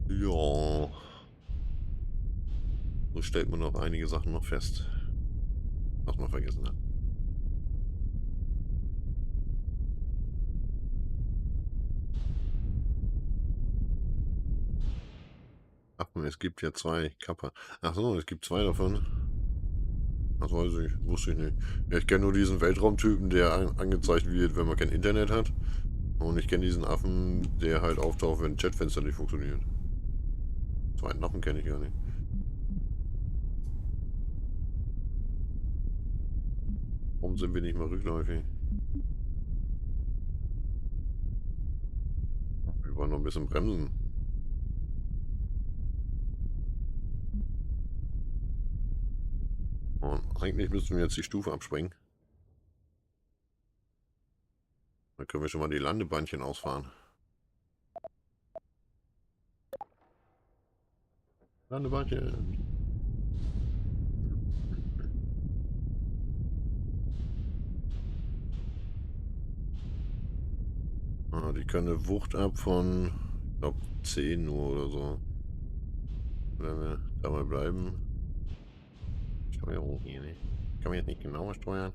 Ja. So stellt man noch einige Sachen noch fest, was man vergessen hat. Ach, es gibt ja zwei Kappa. Ach so, es gibt zwei davon. Das weiß ich, wusste ich nicht. Ja, ich kenne nur diesen Weltraumtypen, der angezeigt wird, wenn man kein Internet hat. Und ich kenne diesen Affen, der halt auftaucht, wenn ein Chatfenster nicht funktioniert. Zweiten Affen kenne ich gar nicht. Warum sind wir nicht mal rückläufig? Wir wollen noch ein bisschen bremsen. Und eigentlich müssten wir jetzt die Stufe abspringen. Dann können wir schon mal die Landebahntchen ausfahren. Landebahntchen. Ah, die können eine Wucht ab von, ich glaube, 10 nur oder so. Wenn wir dabei bleiben. Steuerung hier nicht. Kann man jetzt nicht genauer steuern?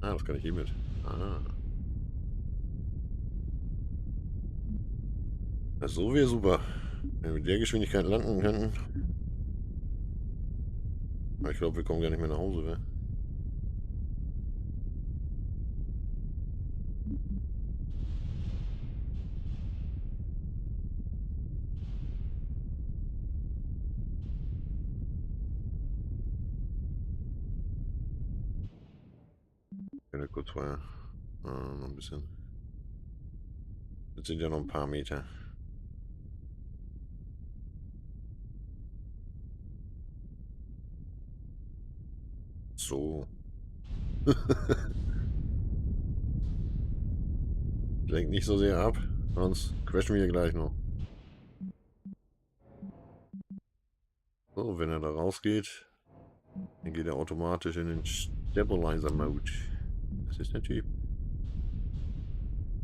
Ah, das kann ich hiermit. Ah. Das so wäre super. Wenn wir mit der Geschwindigkeit landen könnten. Aber ich glaube, wir kommen gar nicht mehr nach Hause, ne? Ja, kurz vorher. Noch ein bisschen. Jetzt sind ja noch ein paar Meter. So. Lenkt nicht so sehr ab, sonst crashen wir hier gleich noch. So, wenn er da rausgeht, dann geht er automatisch in den Stabilizer-Mode. Das ist natürlich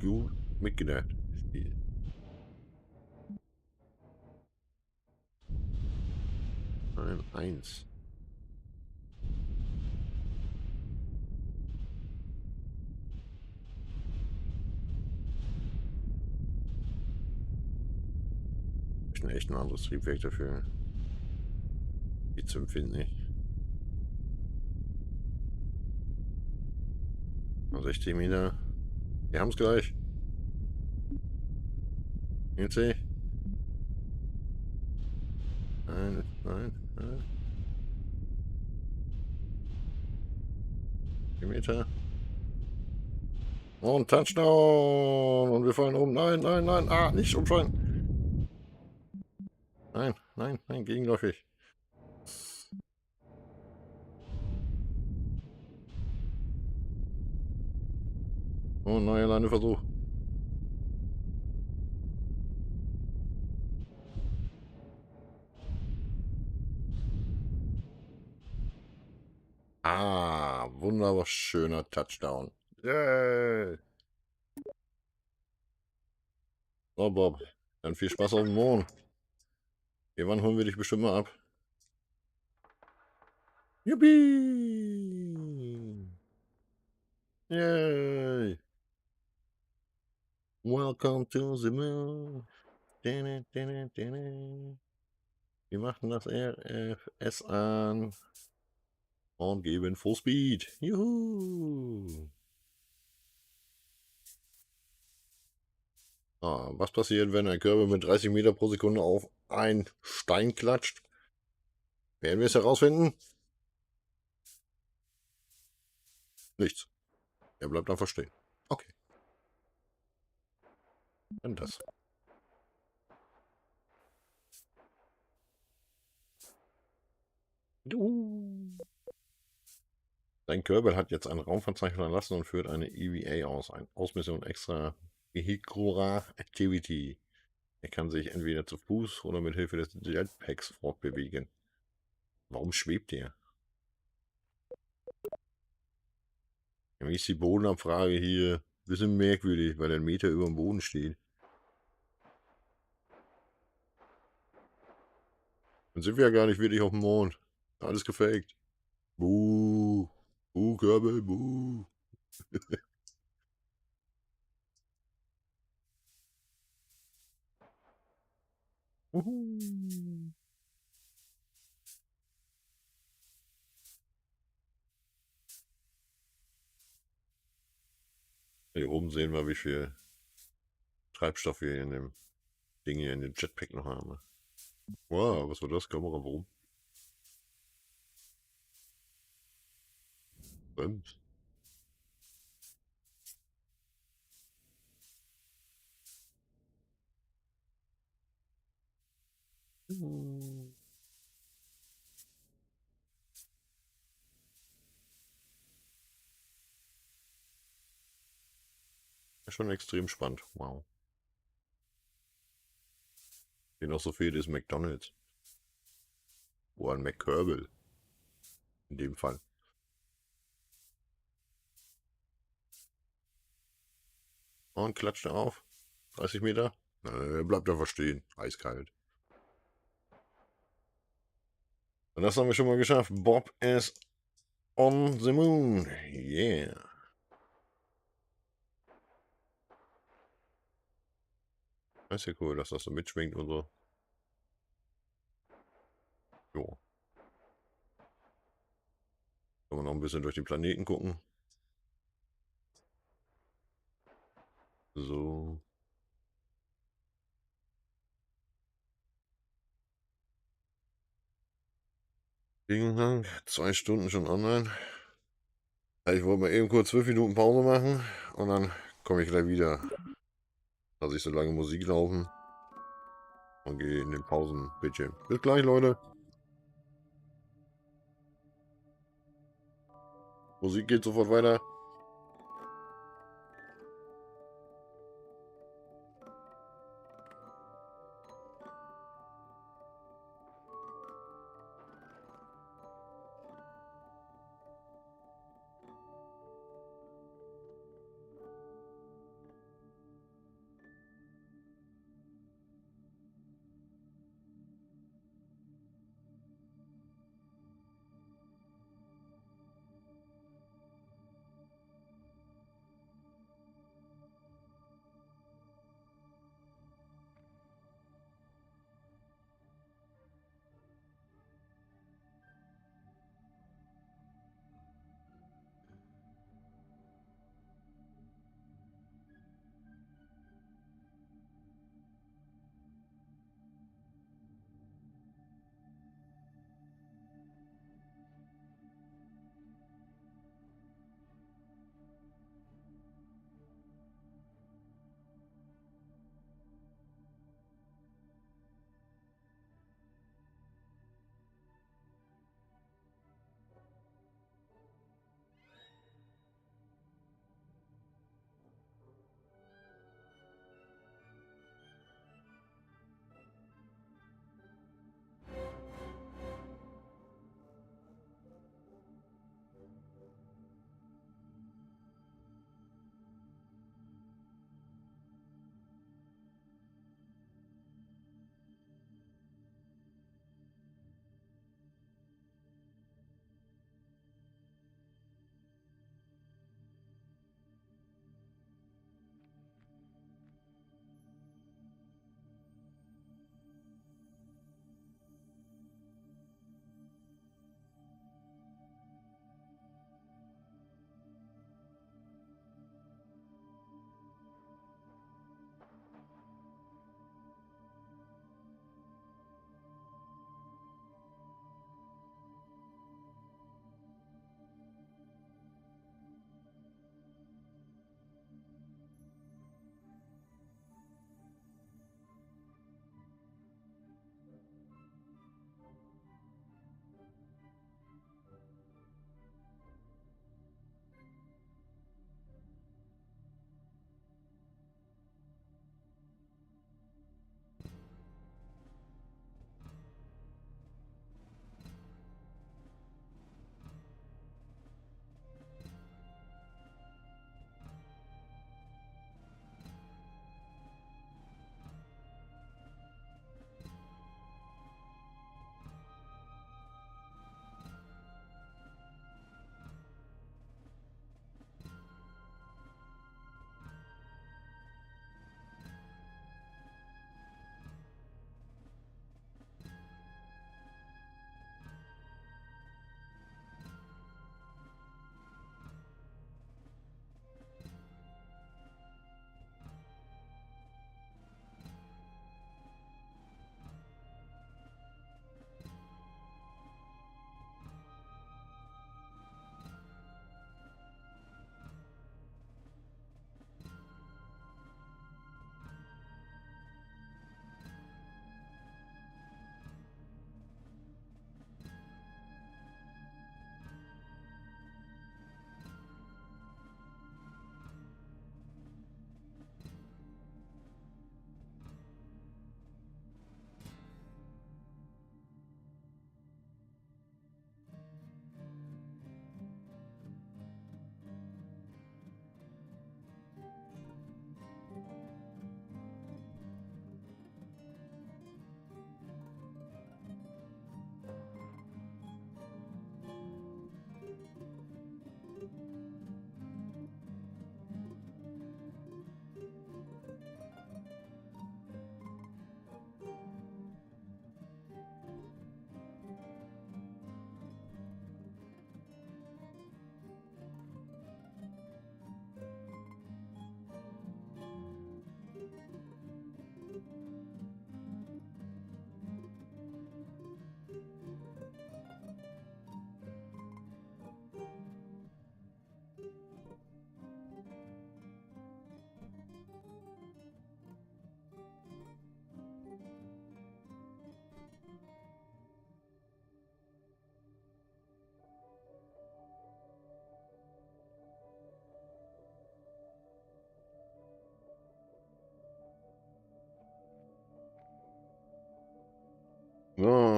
gut mitgedacht. Ein 1. Ich bin echt ein anderes Triebwerk dafür. Viel zu empfindlich. 60 Meter. Wir haben es gleich. Jetzt sehe ich. Nein, nein, nein. 4 Meter. Und Touchdown. Und wir fallen um. Nein, nein, nein. Ah, nicht umfallen. Nein, nein, nein, gegenläufig. Oh, neuer Landeversuch. Ah, wunderbar schöner Touchdown. Yay. So, Bob. Dann viel Spaß auf dem Mond. Irgendwann holen wir dich bestimmt mal ab. Yippie! Yay! Welcome to the moon. Wir machen das RFS an und geben Fullspeed. Juhu! Ah, was passiert, wenn ein Kerbal mit 30 Meter pro Sekunde auf einen Stein klatscht? Werden wir es herausfinden? Nichts. Er bleibt einfach stehen. Okay, dann das. Juhu. Dein Kerbal hat jetzt ein Raumverzeichnis verlassen und führt eine EVA aus. Eine Ausmission extra Vehicular Activity. Er kann sich entweder zu Fuß oder mit Hilfe des Jetpacks fortbewegen. Warum schwebt er? Nämlich ist die Bodenabfrage hier ein bisschen merkwürdig, weil er 1 Meter über dem Boden steht. Dann sind wir ja gar nicht wirklich auf dem Mond. Alles gefaked. Buh. Buh, Kerbal, buh. Hier oben sehen wir, wie viel Treibstoff wir in dem Ding hier in dem Jetpack noch haben. Wow, was war das? Kamera, warum? Bremst. Schon extrem spannend. Wow. Hier noch so fehlt ist McDonald's. Oder ein McKerbal. In dem Fall. Und klatscht er auf. 30 Meter. Bleibt einfach stehen. Eiskalt. Und das haben wir schon mal geschafft. Bob is on the moon. Yeah. Das ist ja cool, dass das so mitschwingt und so. Jo. Kann man noch ein bisschen durch den Planeten gucken. So. Vielen Dank. 2 Stunden schon online. Ich wollte mal eben kurz 5 Minuten Pause machen und dann komme ich gleich wieder. Lasse ich so lange Musik laufen und gehe in den Pausenbildschirm. Bis gleich, Leute. Musik geht sofort weiter.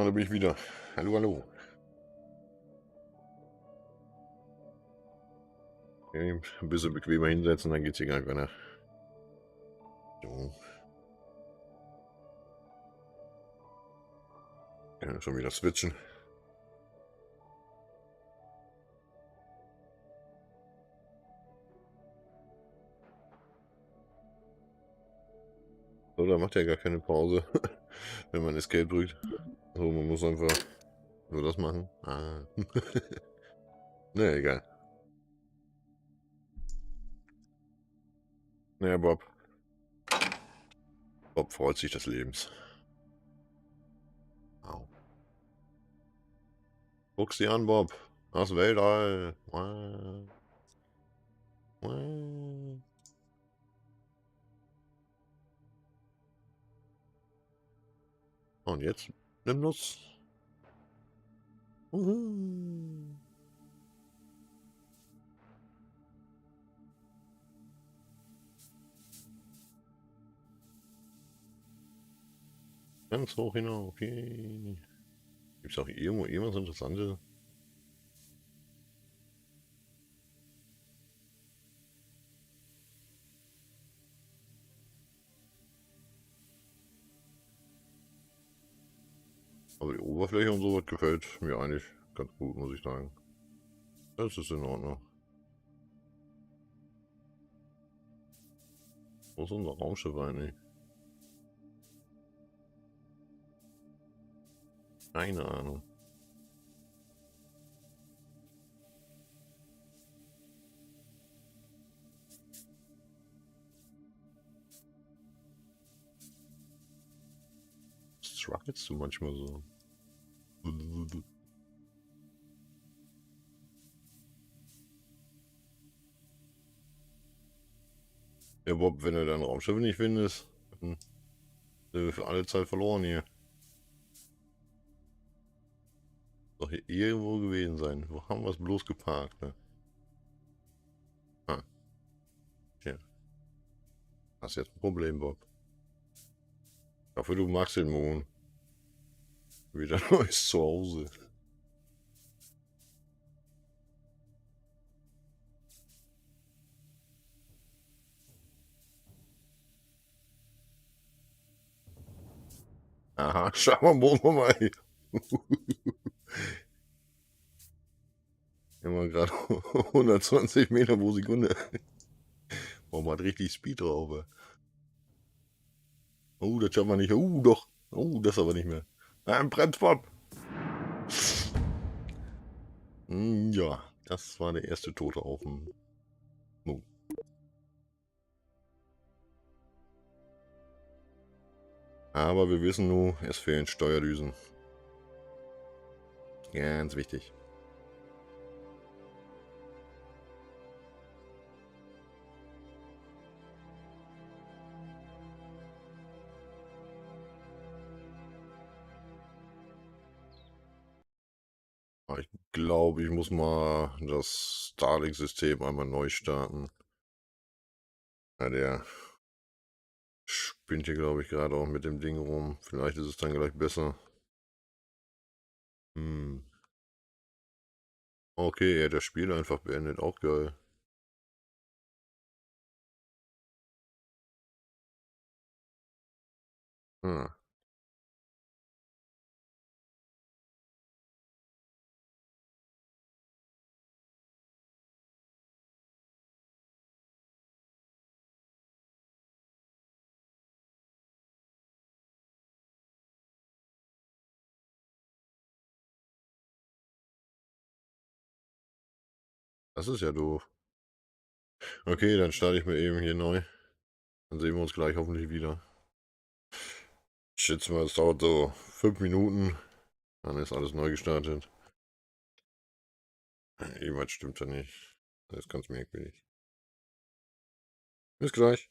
da bin ich wieder. Hallo, hallo. Okay, ein bisschen bequemer hinsetzen, dann geht's hier gar keiner. So. Ja, schon wieder switchen. So, da macht er gar keine Pause, wenn man Escape drückt. So, man muss einfach nur das machen. Ah. Na, egal. Naja, Bob. Bob freut sich des Lebens. Au. Guck's dir an, Bob. Das Weltall. Wow. Wow. Und jetzt nimm Nuss. Uhu. Ganz hoch hinauf. Okay. Gibt's auch irgendwo irgendwas Interessantes? Aber die Oberfläche und so was gefällt mir eigentlich ganz gut, muss ich sagen. Das ist in Ordnung. Wo ist unser Raumschiff eigentlich? Keine Ahnung. Strugglest du manchmal so? Ja, Bob, wenn du dein Raumschiff nicht findest, dann sind wir für alle Zeit verloren hier. Doch hier irgendwo gewesen sein. Wo haben wir es bloß geparkt, ne? Ah, tja. Hast jetzt ein Problem, Bob. Ich hoffe, du magst den Mond. Wieder neues Zuhause. Aha, schau mal, Mond vorbei. Immer gerade 120 Meter pro Sekunde. Oh, man hat richtig Speed drauf. Ey. Oh, das schaffen wir nicht. Doch. Oh, das aber nicht mehr. Ein Bremsbob. Ja, das war der erste Tote auf dem Mond. Aber wir wissen nur, es fehlen Steuerdüsen. Ganz wichtig. Ich glaube, ich muss mal das Starlink-System einmal neu starten. Ja, der spinnt hier, glaube ich, gerade auch mit dem Ding rum. Vielleicht ist es dann gleich besser. Okay, er hat das Spiel einfach beendet. Auch geil. Ah. Das ist ja doof. Okay, dann starte ich mir eben hier neu. Dann sehen wir uns gleich hoffentlich wieder. Ich schätze mal, es dauert so 5 Minuten. Dann ist alles neu gestartet. Irgendwas stimmt da nicht. Das ist ganz merkwürdig. Bis gleich.